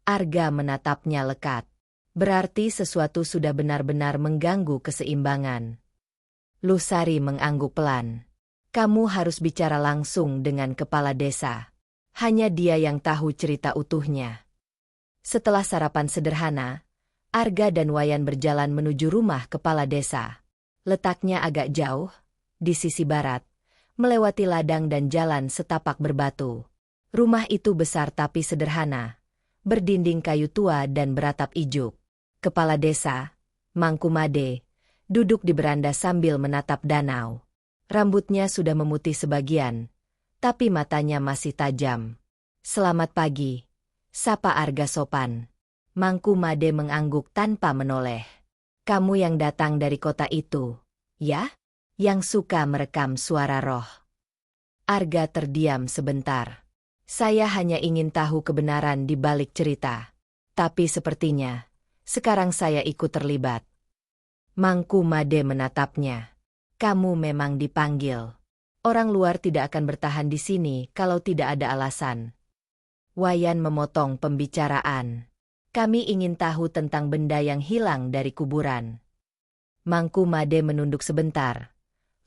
Arga menatapnya lekat. Berarti sesuatu sudah benar-benar mengganggu keseimbangan. Lusari mengangguk pelan. Kamu harus bicara langsung dengan kepala desa. Hanya dia yang tahu cerita utuhnya. Setelah sarapan sederhana, Arga dan Wayan berjalan menuju rumah kepala desa. Letaknya agak jauh, di sisi barat, melewati ladang dan jalan setapak berbatu. Rumah itu besar tapi sederhana, berdinding kayu tua dan beratap ijuk. Kepala desa, Mangku Made, duduk di beranda sambil menatap danau. Rambutnya sudah memutih sebagian, tapi matanya masih tajam. Selamat pagi, sapa Arga sopan. Mangku Made mengangguk tanpa menoleh. Kamu yang datang dari kota itu, ya? Yang suka merekam suara roh. Arga terdiam sebentar. Saya hanya ingin tahu kebenaran di balik cerita. Tapi sepertinya, sekarang saya ikut terlibat. Mangku Made menatapnya. Kamu memang dipanggil. Orang luar tidak akan bertahan di sini kalau tidak ada alasan. Wayan memotong pembicaraan. Kami ingin tahu tentang benda yang hilang dari kuburan. Mangku Made menunduk sebentar,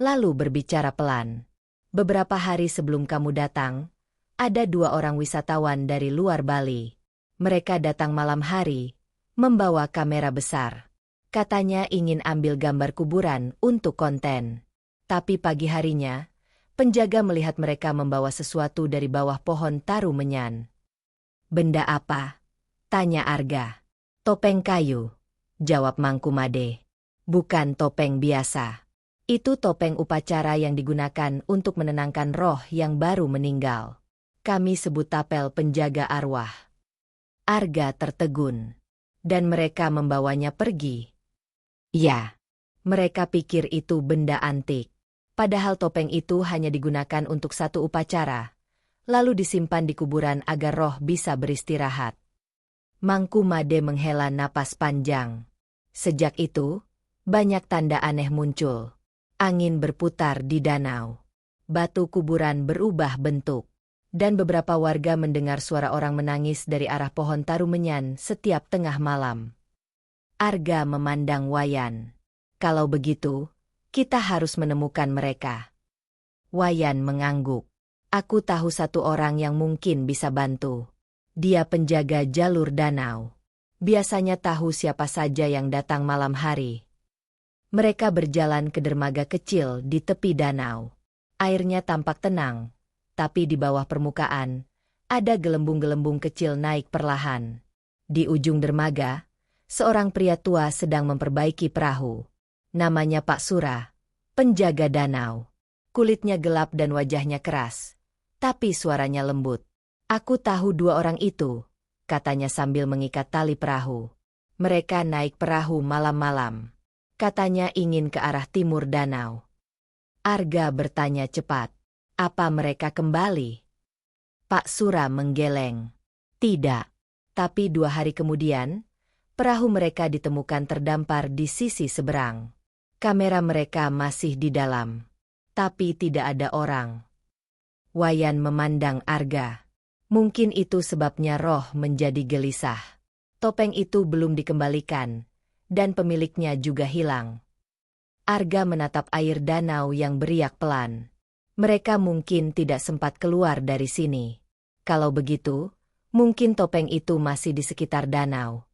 lalu berbicara pelan. Beberapa hari sebelum kamu datang, ada 2 orang wisatawan dari luar Bali. Mereka datang malam hari, membawa kamera besar. Katanya ingin ambil gambar kuburan untuk konten. Tapi pagi harinya, penjaga melihat mereka membawa sesuatu dari bawah pohon taru menyan. Benda apa? Tanya Arga. Topeng kayu, jawab Mangku Made. Bukan topeng biasa. Itu topeng upacara yang digunakan untuk menenangkan roh yang baru meninggal. Kami sebut tapel penjaga arwah. Arga tertegun. Dan mereka membawanya pergi. Ya, mereka pikir itu benda antik. Padahal topeng itu hanya digunakan untuk satu upacara, lalu disimpan di kuburan agar roh bisa beristirahat. Mangku Made menghela napas panjang. Sejak itu, banyak tanda aneh muncul. Angin berputar di danau. Batu kuburan berubah bentuk. Dan beberapa warga mendengar suara orang menangis dari arah pohon taru menyan setiap tengah malam. Arga memandang Wayan. Kalau begitu, kita harus menemukan mereka. Wayan mengangguk. Aku tahu satu orang yang mungkin bisa bantu. Dia penjaga jalur danau. Biasanya tahu siapa saja yang datang malam hari. Mereka berjalan ke dermaga kecil di tepi danau. Airnya tampak tenang, tapi di bawah permukaan, ada gelembung-gelembung kecil naik perlahan. Di ujung dermaga, seorang pria tua sedang memperbaiki perahu. Namanya Pak Sura, penjaga danau. Kulitnya gelap dan wajahnya keras, tapi suaranya lembut. Aku tahu 2 orang itu, katanya sambil mengikat tali perahu. Mereka naik perahu malam-malam. Katanya ingin ke arah timur danau. Arga bertanya cepat, apa mereka kembali? Pak Sura menggeleng. Tidak, tapi 2 hari kemudian, perahu mereka ditemukan terdampar di sisi seberang. Kamera mereka masih di dalam. Tapi tidak ada orang. Wayan memandang Arga. Mungkin itu sebabnya roh menjadi gelisah. Topeng itu belum dikembalikan, dan pemiliknya juga hilang. Arga menatap air danau yang beriak pelan. Mereka mungkin tidak sempat keluar dari sini. Kalau begitu, mungkin topeng itu masih di sekitar danau.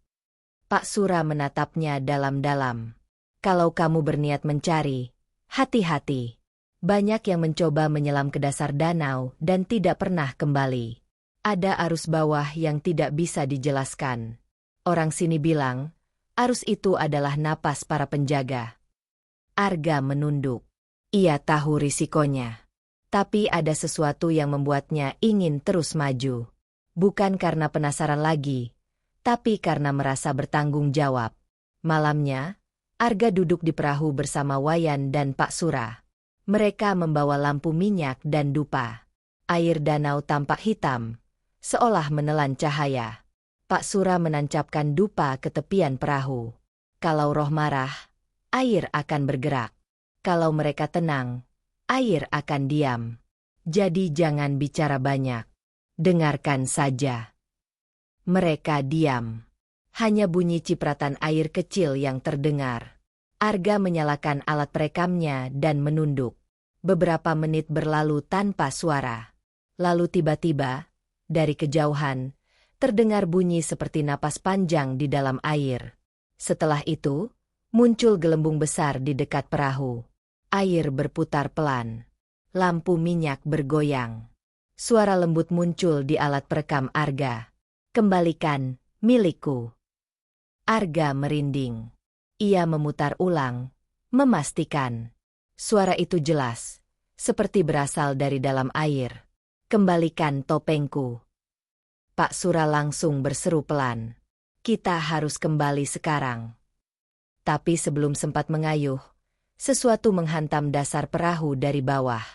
Pak Sura menatapnya dalam-dalam. Kalau kamu berniat mencari, hati-hati. Banyak yang mencoba menyelam ke dasar danau dan tidak pernah kembali. Ada arus bawah yang tidak bisa dijelaskan. Orang sini bilang, arus itu adalah napas para penjaga. Arga menunduk. Ia tahu risikonya. Tapi ada sesuatu yang membuatnya ingin terus maju. Bukan karena penasaran lagi, tapi karena merasa bertanggung jawab. Malamnya, Arga duduk di perahu bersama Wayan dan Pak Sura. Mereka membawa lampu minyak dan dupa. Air danau tampak hitam, seolah menelan cahaya. Pak Sura menancapkan dupa ke tepian perahu. Kalau roh marah, air akan bergerak. Kalau mereka tenang, air akan diam. Jadi jangan bicara banyak. Dengarkan saja. Mereka diam. Hanya bunyi cipratan air kecil yang terdengar. Arga menyalakan alat perekamnya dan menunduk. Beberapa menit berlalu tanpa suara. Lalu tiba-tiba, dari kejauhan, terdengar bunyi seperti napas panjang di dalam air. Setelah itu, muncul gelembung besar di dekat perahu. Air berputar pelan. Lampu minyak bergoyang. Suara lembut muncul di alat perekam Arga. Kembalikan, milikku. Arga merinding. Ia memutar ulang, memastikan. Suara itu jelas, seperti berasal dari dalam air. Kembalikan topengku. Pak Sura langsung berseru pelan. Kita harus kembali sekarang. Tapi sebelum sempat mengayuh, sesuatu menghantam dasar perahu dari bawah.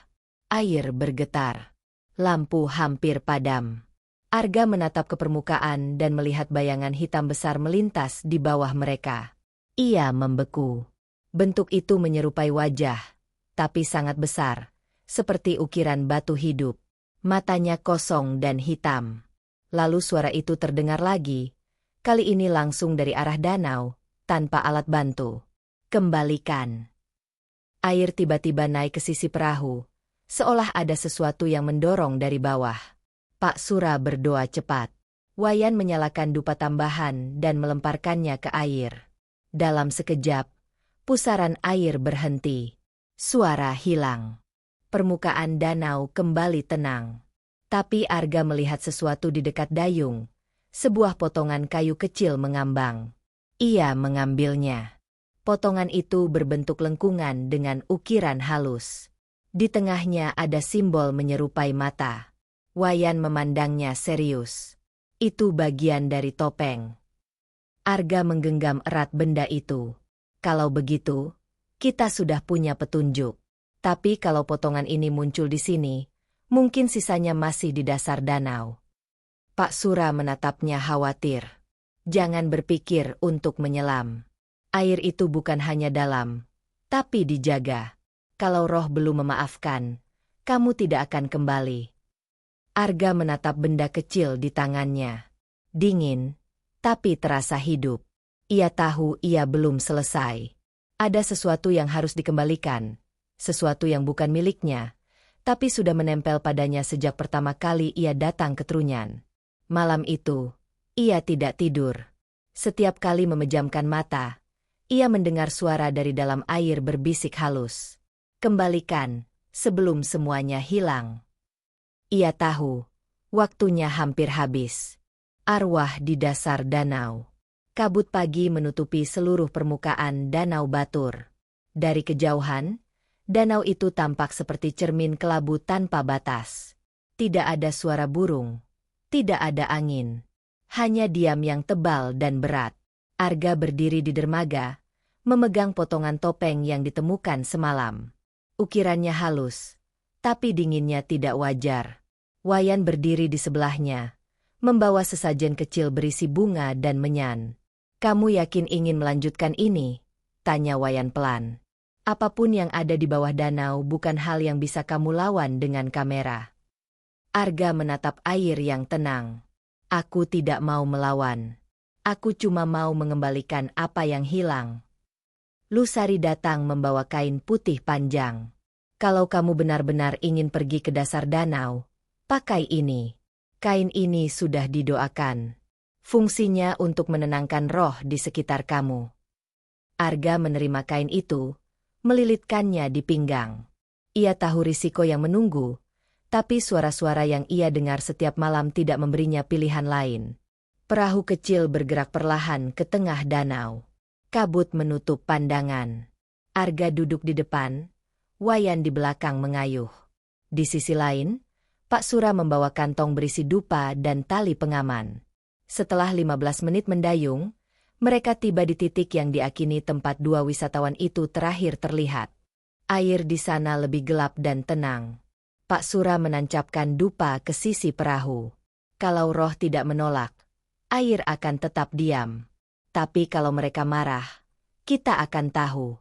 Air bergetar. Lampu hampir padam. Arga menatap ke permukaan dan melihat bayangan hitam besar melintas di bawah mereka. Ia membeku. Bentuk itu menyerupai wajah, tapi sangat besar, seperti ukiran batu hidup. Matanya kosong dan hitam. Lalu suara itu terdengar lagi, kali ini langsung dari arah danau, tanpa alat bantu. Kembalikan. Air tiba-tiba naik ke sisi perahu, seolah ada sesuatu yang mendorong dari bawah. Pak Sura berdoa cepat. Wayan menyalakan dupa tambahan dan melemparkannya ke air. Dalam sekejap, pusaran air berhenti. Suara hilang. Permukaan danau kembali tenang. Tapi Arga melihat sesuatu di dekat dayung. Sebuah potongan kayu kecil mengambang. Ia mengambilnya. Potongan itu berbentuk lengkungan dengan ukiran halus. Di tengahnya ada simbol menyerupai mata. Wayan memandangnya serius. Itu bagian dari topeng. Arga menggenggam erat benda itu. Kalau begitu, kita sudah punya petunjuk. Tapi kalau potongan ini muncul di sini, mungkin sisanya masih di dasar danau. Pak Sura menatapnya khawatir. Jangan berpikir untuk menyelam. Air itu bukan hanya dalam, tapi dijaga. Kalau roh belum memaafkan, kamu tidak akan kembali. Arga menatap benda kecil di tangannya. Dingin, tapi terasa hidup. Ia tahu ia belum selesai. Ada sesuatu yang harus dikembalikan, sesuatu yang bukan miliknya, tapi sudah menempel padanya sejak pertama kali ia datang ke Trunyan. Malam itu, ia tidak tidur. Setiap kali memejamkan mata, ia mendengar suara dari dalam air berbisik halus. Kembalikan, sebelum semuanya hilang. Ia tahu, waktunya hampir habis. Arwah di dasar danau. Kabut pagi menutupi seluruh permukaan Danau Batur. Dari kejauhan, danau itu tampak seperti cermin kelabu tanpa batas. Tidak ada suara burung, tidak ada angin. Hanya diam yang tebal dan berat. Arga berdiri di dermaga, memegang potongan topeng yang ditemukan semalam. Ukirannya halus, tapi dinginnya tidak wajar. Wayan berdiri di sebelahnya, membawa sesajen kecil berisi bunga dan menyan. Kamu yakin ingin melanjutkan ini? Tanya Wayan pelan. Apapun yang ada di bawah danau bukan hal yang bisa kamu lawan dengan kamera. Arga menatap air yang tenang. Aku tidak mau melawan. Aku cuma mau mengembalikan apa yang hilang. Lusari datang membawa kain putih panjang. Kalau kamu benar-benar ingin pergi ke dasar danau, pakai ini. Kain ini sudah didoakan. Fungsinya untuk menenangkan roh di sekitar kamu. Arga menerima kain itu, melilitkannya di pinggang. Ia tahu risiko yang menunggu, tapi suara-suara yang ia dengar setiap malam tidak memberinya pilihan lain. Perahu kecil bergerak perlahan ke tengah danau. Kabut menutup pandangan. Arga duduk di depan, Wayan di belakang mengayuh. Di sisi lain, Pak Sura membawa kantong berisi dupa dan tali pengaman. Setelah 15 menit mendayung, mereka tiba di titik yang diakini tempat dua wisatawan itu terakhir terlihat. Air di sana lebih gelap dan tenang. Pak Sura menancapkan dupa ke sisi perahu. Kalau roh tidak menolak, air akan tetap diam. Tapi kalau mereka marah, kita akan tahu.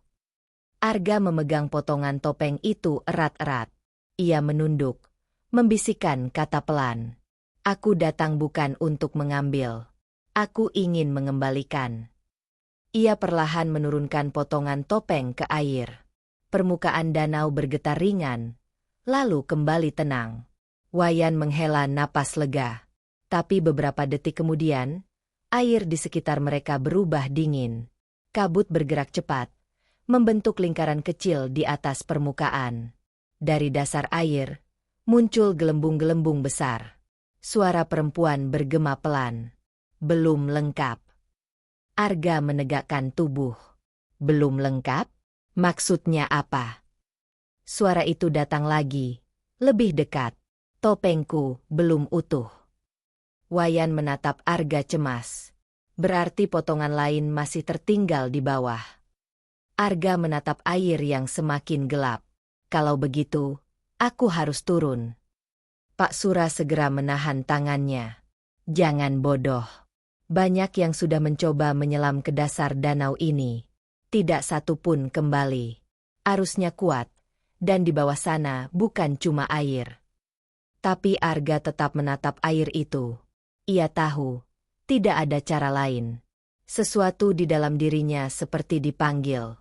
Arga memegang potongan topeng itu erat-erat. Ia menunduk, membisikkan kata pelan. Aku datang bukan untuk mengambil. Aku ingin mengembalikan. Ia perlahan menurunkan potongan topeng ke air. Permukaan danau bergetar ringan, lalu kembali tenang. Wayan menghela napas lega. Tapi beberapa detik kemudian, air di sekitar mereka berubah dingin. Kabut bergerak cepat, membentuk lingkaran kecil di atas permukaan. Dari dasar air, muncul gelembung-gelembung besar. Suara perempuan bergema pelan. Belum lengkap. Arga menegakkan tubuh. Belum lengkap? Maksudnya apa? Suara itu datang lagi, lebih dekat. Topengku belum utuh. Wayan menatap Arga cemas. Berarti potongan lain masih tertinggal di bawah. Arga menatap air yang semakin gelap. Kalau begitu, aku harus turun. Pak Sura segera menahan tangannya. Jangan bodoh. Banyak yang sudah mencoba menyelam ke dasar danau ini. Tidak satu pun kembali. Arusnya kuat, dan di bawah sana bukan cuma air. Tapi Arga tetap menatap air itu. Ia tahu, tidak ada cara lain. Sesuatu di dalam dirinya seperti dipanggil.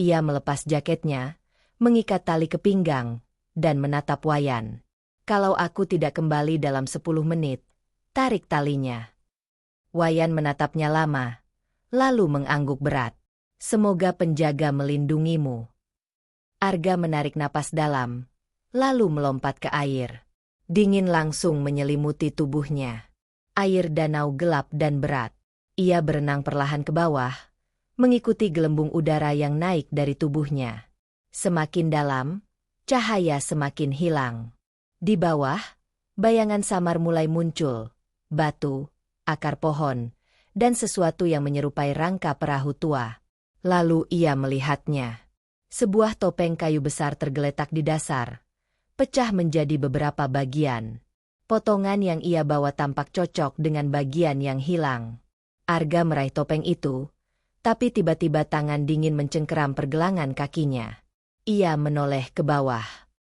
Ia melepas jaketnya, mengikat tali ke pinggang, dan menatap Wayan. Kalau aku tidak kembali dalam 10 menit, tarik talinya. Wayan menatapnya lama, lalu mengangguk berat. Semoga penjaga melindungimu. Arga menarik napas dalam, lalu melompat ke air. Dingin langsung menyelimuti tubuhnya. Air danau gelap dan berat. Ia berenang perlahan ke bawah, mengikuti gelembung udara yang naik dari tubuhnya. Semakin dalam, cahaya semakin hilang. Di bawah, bayangan samar mulai muncul. Batu, akar pohon, dan sesuatu yang menyerupai rangka perahu tua. Lalu ia melihatnya. Sebuah topeng kayu besar tergeletak di dasar, pecah menjadi beberapa bagian. Potongan yang ia bawa tampak cocok dengan bagian yang hilang. Arga meraih topeng itu, tapi tiba-tiba tangan dingin mencengkeram pergelangan kakinya. Ia menoleh ke bawah.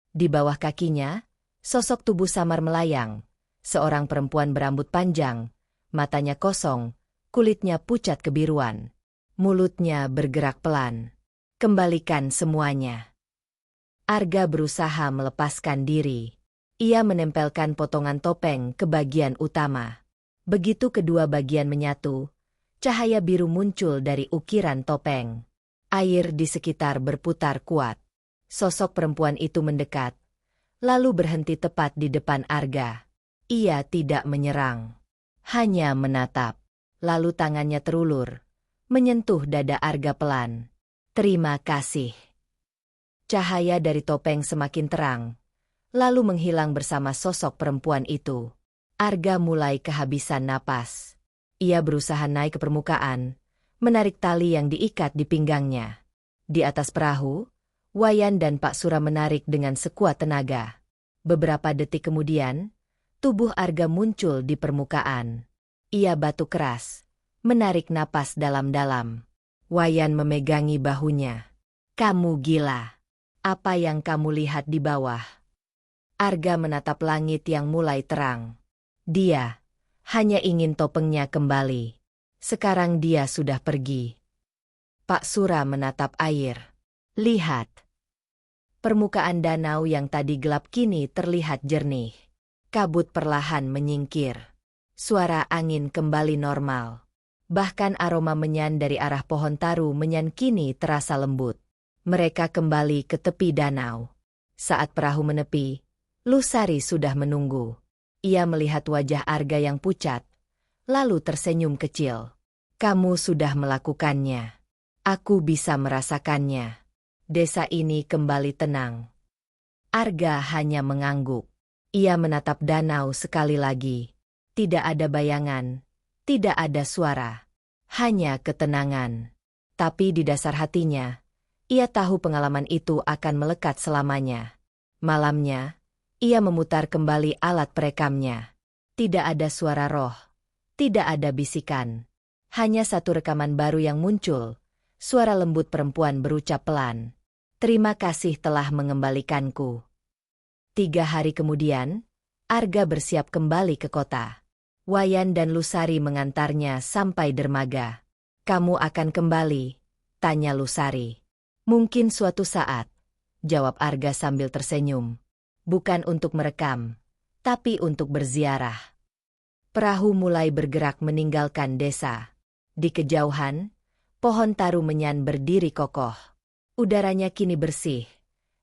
Di bawah kakinya, sosok tubuh samar melayang. Seorang perempuan berambut panjang, matanya kosong, kulitnya pucat kebiruan. Mulutnya bergerak pelan. Kembalikan semuanya. Arga berusaha melepaskan diri. Ia menempelkan potongan topeng ke bagian utama. Begitu kedua bagian menyatu, cahaya biru muncul dari ukiran topeng. Air di sekitar berputar kuat. Sosok perempuan itu mendekat, lalu berhenti tepat di depan Arga. Ia tidak menyerang, hanya menatap. Lalu tangannya terulur, menyentuh dada Arga pelan. Terima kasih. Cahaya dari topeng semakin terang, lalu menghilang bersama sosok perempuan itu. Arga mulai kehabisan napas. Ia berusaha naik ke permukaan, menarik tali yang diikat di pinggangnya. Di atas perahu, Wayan dan Pak Sura menarik dengan sekuat tenaga. Beberapa detik kemudian, tubuh Arga muncul di permukaan. Ia batuk keras, menarik napas dalam-dalam. Wayan memegangi bahunya. Kamu gila. Apa yang kamu lihat di bawah? Arga menatap langit yang mulai terang. Dia hanya ingin topengnya kembali. Sekarang dia sudah pergi. Pak Sura menatap air. Lihat. Permukaan danau yang tadi gelap kini terlihat jernih. Kabut perlahan menyingkir. Suara angin kembali normal. Bahkan aroma menyan dari arah pohon taru menyan kini terasa lembut. Mereka kembali ke tepi danau. Saat perahu menepi, Lusari sudah menunggu. Ia melihat wajah Arga yang pucat, lalu tersenyum kecil. Kamu sudah melakukannya. Aku bisa merasakannya. Desa ini kembali tenang. Arga hanya mengangguk. Ia menatap danau sekali lagi. Tidak ada bayangan, tidak ada suara. Hanya ketenangan. Tapi di dasar hatinya, ia tahu pengalaman itu akan melekat selamanya. Malamnya, ia memutar kembali alat perekamnya. Tidak ada suara roh. Tidak ada bisikan. Hanya satu rekaman baru yang muncul. Suara lembut perempuan berucap pelan. Terima kasih telah mengembalikanku. 3 hari kemudian, Arga bersiap kembali ke kota. Wayan dan Lusari mengantarnya sampai dermaga. Kamu akan kembali? Tanya Lusari. Mungkin suatu saat, jawab Arga sambil tersenyum. Bukan untuk merekam, tapi untuk berziarah. Perahu mulai bergerak meninggalkan desa. Di kejauhan, pohon taru menyan berdiri kokoh. Udaranya kini bersih,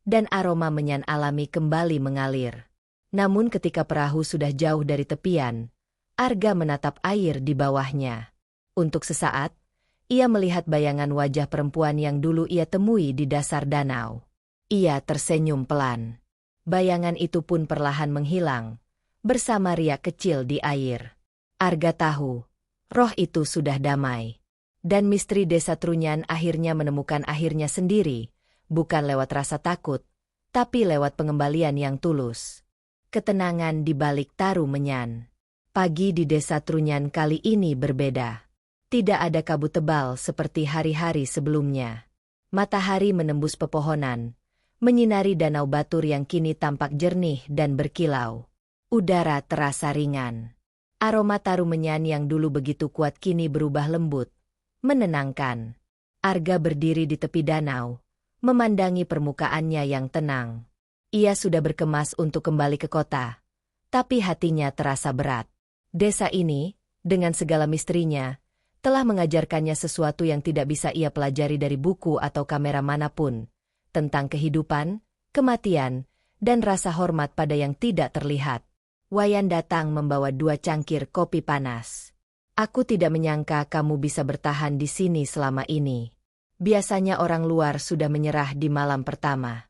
dan aroma menyan alami kembali mengalir. Namun ketika perahu sudah jauh dari tepian, Arga menatap air di bawahnya. Untuk sesaat, ia melihat bayangan wajah perempuan yang dulu ia temui di dasar danau. Ia tersenyum pelan. Bayangan itu pun perlahan menghilang, bersama riak kecil di air. Arga tahu, roh itu sudah damai. Dan misteri desa Trunyan akhirnya menemukan akhirnya sendiri, bukan lewat rasa takut, tapi lewat pengembalian yang tulus. Ketenangan di balik taru menyan. Pagi di desa Trunyan kali ini berbeda. Tidak ada kabut tebal seperti hari-hari sebelumnya. Matahari menembus pepohonan, menyinari danau batur yang kini tampak jernih dan berkilau. Udara terasa ringan. Aroma taru menyan yang dulu begitu kuat kini berubah lembut, menenangkan. Arga berdiri di tepi danau, memandangi permukaannya yang tenang. Ia sudah berkemas untuk kembali ke kota, tapi hatinya terasa berat. Desa ini, dengan segala misterinya, telah mengajarkannya sesuatu yang tidak bisa ia pelajari dari buku atau kamera manapun, tentang kehidupan, kematian, dan rasa hormat pada yang tidak terlihat. Wayan datang membawa 2 cangkir kopi panas. Aku tidak menyangka kamu bisa bertahan di sini selama ini. Biasanya orang luar sudah menyerah di malam pertama.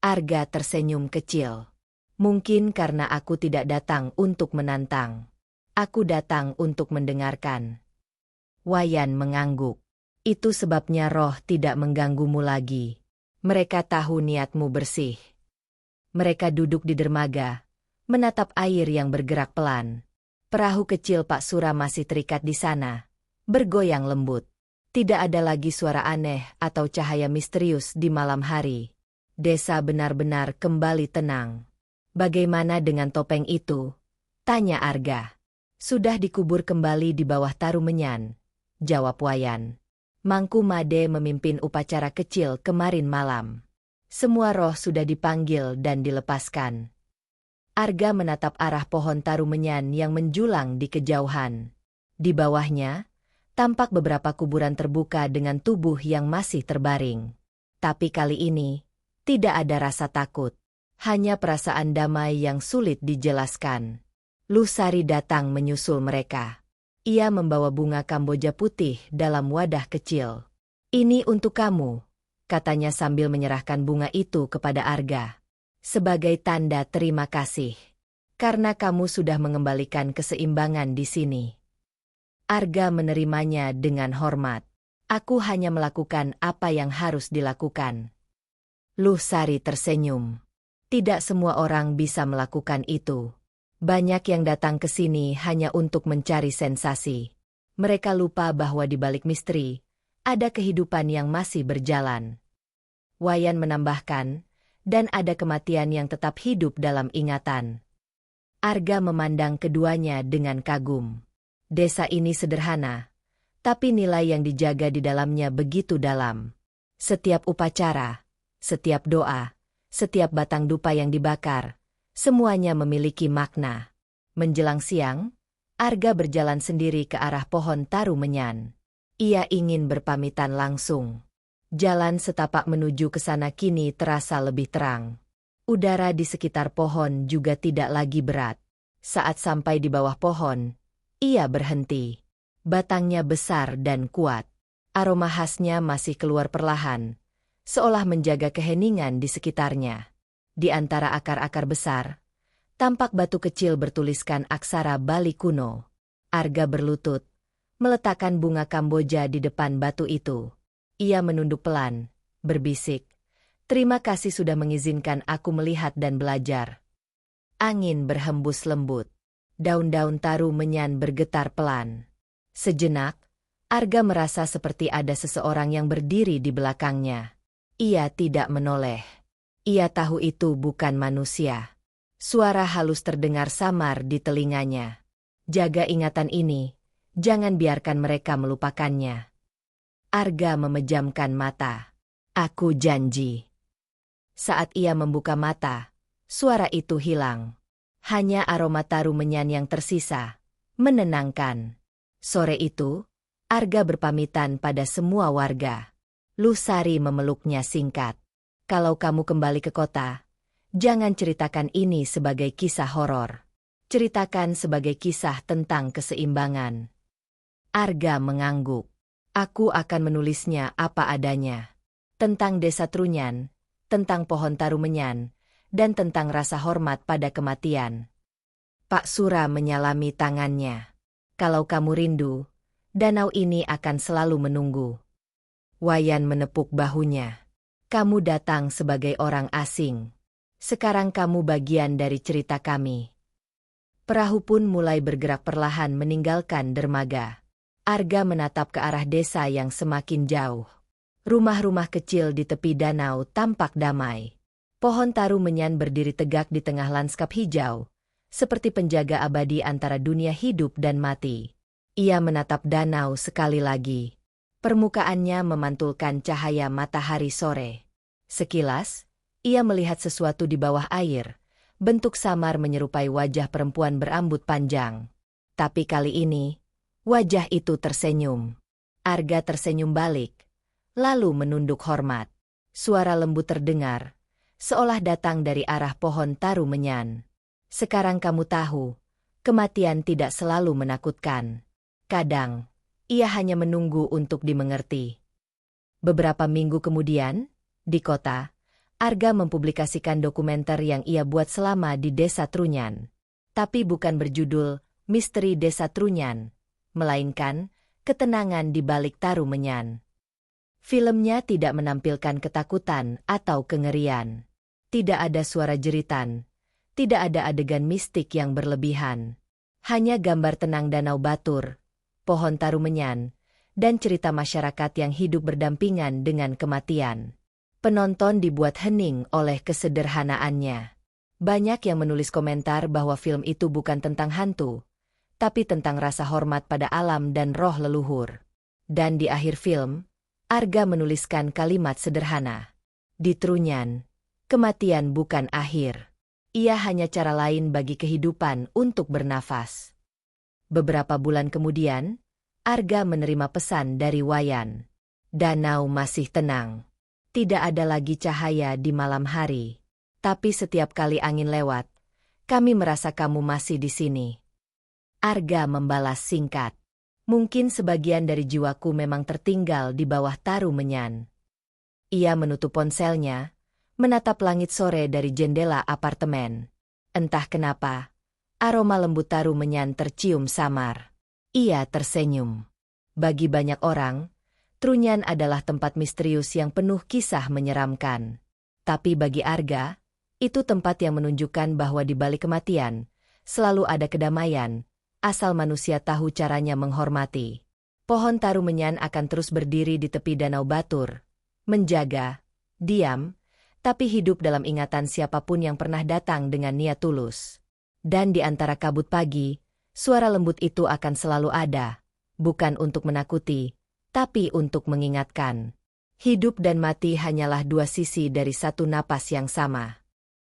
Arga tersenyum kecil. Mungkin karena aku tidak datang untuk menantang. Aku datang untuk mendengarkan. Wayan mengangguk. Itu sebabnya roh tidak mengganggumu lagi. Mereka tahu niatmu bersih. Mereka duduk di dermaga, menatap air yang bergerak pelan. Perahu kecil Pak Sura masih terikat di sana, bergoyang lembut. Tidak ada lagi suara aneh atau cahaya misterius di malam hari. Desa benar-benar kembali tenang. Bagaimana dengan topeng itu? Tanya Arga. Sudah dikubur kembali di bawah taru menyan, jawab Wayan. Mangku Made memimpin upacara kecil kemarin malam. Semua roh sudah dipanggil dan dilepaskan. Arga menatap arah pohon taru menyan yang menjulang di kejauhan. Di bawahnya, tampak beberapa kuburan terbuka dengan tubuh yang masih terbaring. Tapi kali ini, tidak ada rasa takut. Hanya perasaan damai yang sulit dijelaskan. Lusari datang menyusul mereka. Ia membawa bunga kamboja putih dalam wadah kecil. Ini untuk kamu, katanya sambil menyerahkan bunga itu kepada Arga. Sebagai tanda terima kasih. Karena kamu sudah mengembalikan keseimbangan di sini. Arga menerimanya dengan hormat. Aku hanya melakukan apa yang harus dilakukan. Lusari tersenyum. Tidak semua orang bisa melakukan itu. Banyak yang datang ke sini hanya untuk mencari sensasi. Mereka lupa bahwa di balik misteri, ada kehidupan yang masih berjalan. Wayan menambahkan, dan ada kematian yang tetap hidup dalam ingatan. Arga memandang keduanya dengan kagum. Desa ini sederhana, tapi nilai yang dijaga di dalamnya begitu dalam. Setiap upacara, setiap doa, setiap batang dupa yang dibakar, semuanya memiliki makna. Menjelang siang, Arga berjalan sendiri ke arah pohon taru menyan. Ia ingin berpamitan langsung. Jalan setapak menuju ke sana kini terasa lebih terang. Udara di sekitar pohon juga tidak lagi berat. Saat sampai di bawah pohon, ia berhenti. Batangnya besar dan kuat. Aroma khasnya masih keluar perlahan, seolah menjaga keheningan di sekitarnya. Di antara akar-akar besar, tampak batu kecil bertuliskan aksara Bali kuno. Arga berlutut, meletakkan bunga Kamboja di depan batu itu. Ia menunduk pelan, berbisik, "Terima kasih sudah mengizinkan aku melihat dan belajar." Angin berhembus lembut. Daun-daun taru menyan bergetar pelan. Sejenak, Arga merasa seperti ada seseorang yang berdiri di belakangnya. Ia tidak menoleh. Ia tahu itu bukan manusia. Suara halus terdengar samar di telinganya. "Jaga ingatan ini, jangan biarkan mereka melupakannya." Arga memejamkan mata. "Aku janji." Saat ia membuka mata, suara itu hilang. Hanya aroma taru menyan yang tersisa, menenangkan. Sore itu, Arga berpamitan pada semua warga. Lusari memeluknya singkat. "Kalau kamu kembali ke kota, jangan ceritakan ini sebagai kisah horor. Ceritakan sebagai kisah tentang keseimbangan." Arga mengangguk. "Aku akan menulisnya apa adanya. Tentang desa Trunyan, tentang pohon taru menyan, dan tentang rasa hormat pada kematian." Pak Sura menyalami tangannya. "Kalau kamu rindu, danau ini akan selalu menunggu." Wayan menepuk bahunya. "Kamu datang sebagai orang asing. Sekarang kamu bagian dari cerita kami." Perahu pun mulai bergerak perlahan meninggalkan dermaga. Arga menatap ke arah desa yang semakin jauh. Rumah-rumah kecil di tepi danau tampak damai. Pohon taru menyan berdiri tegak di tengah lanskap hijau, seperti penjaga abadi antara dunia hidup dan mati. Ia menatap danau sekali lagi. Permukaannya memantulkan cahaya matahari sore. Sekilas, ia melihat sesuatu di bawah air. Bentuk samar menyerupai wajah perempuan berambut panjang. Tapi kali ini, wajah itu tersenyum. Arga tersenyum balik, lalu menunduk hormat. Suara lembut terdengar, seolah datang dari arah pohon taru menyan. "Sekarang kamu tahu, kematian tidak selalu menakutkan. Kadang, ia hanya menunggu untuk dimengerti." Beberapa minggu kemudian, di kota, Arga mempublikasikan dokumenter yang ia buat selama di Desa Trunyan. Tapi bukan berjudul Misteri Desa Trunyan, melainkan Ketenangan di Balik Taru Menyan. Filmnya tidak menampilkan ketakutan atau kengerian. Tidak ada suara jeritan. Tidak ada adegan mistik yang berlebihan. Hanya gambar tenang danau batur, pohon taru menyan, dan cerita masyarakat yang hidup berdampingan dengan kematian. Penonton dibuat hening oleh kesederhanaannya. Banyak yang menulis komentar bahwa film itu bukan tentang hantu, tapi tentang rasa hormat pada alam dan roh leluhur. Dan di akhir film, Arga menuliskan kalimat sederhana. "Di Trunyan, kematian bukan akhir. Ia hanya cara lain bagi kehidupan untuk bernafas." Beberapa bulan kemudian, Arga menerima pesan dari Wayan. "Danau masih tenang. Tidak ada lagi cahaya di malam hari. Tapi setiap kali angin lewat, kami merasa kamu masih di sini." Arga membalas singkat. "Mungkin sebagian dari jiwaku memang tertinggal di bawah taru menyan." Ia menutup ponselnya, menatap langit sore dari jendela apartemen. Entah kenapa, aroma lembut taru menyan tercium samar. Ia tersenyum. Bagi banyak orang, Trunyan adalah tempat misterius yang penuh kisah menyeramkan. Tapi bagi Arga, itu tempat yang menunjukkan bahwa di balik kematian, selalu ada kedamaian, asal manusia tahu caranya menghormati. Pohon taru menyan akan terus berdiri di tepi danau batur, menjaga, Diam, tapi hidup dalam ingatan siapapun yang pernah datang dengan niat tulus. Dan di antara kabut pagi, suara lembut itu akan selalu ada, bukan untuk menakuti, tapi untuk mengingatkan. Hidup dan mati hanyalah dua sisi dari satu napas yang sama.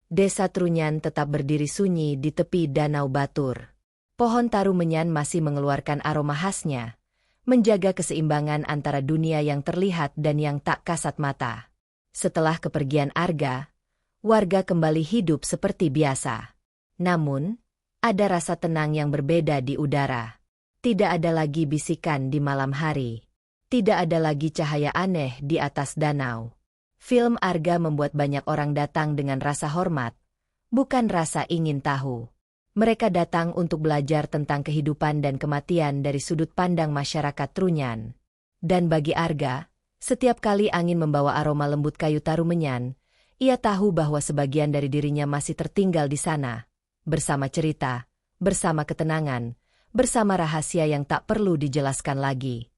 Desa Trunyan tetap berdiri sunyi di tepi Danau Batur. Pohon tarumenyan masih mengeluarkan aroma khasnya, menjaga keseimbangan antara dunia yang terlihat dan yang tak kasat mata. Setelah kepergian Arga, warga kembali hidup seperti biasa. Namun, ada rasa tenang yang berbeda di udara. Tidak ada lagi bisikan di malam hari. Tidak ada lagi cahaya aneh di atas danau. Film Arga membuat banyak orang datang dengan rasa hormat, bukan rasa ingin tahu. Mereka datang untuk belajar tentang kehidupan dan kematian dari sudut pandang masyarakat Trunyan. Dan bagi Arga, setiap kali angin membawa aroma lembut kayu tarumenyan, ia tahu bahwa sebagian dari dirinya masih tertinggal di sana, bersama cerita, bersama ketenangan, bersama rahasia yang tak perlu dijelaskan lagi.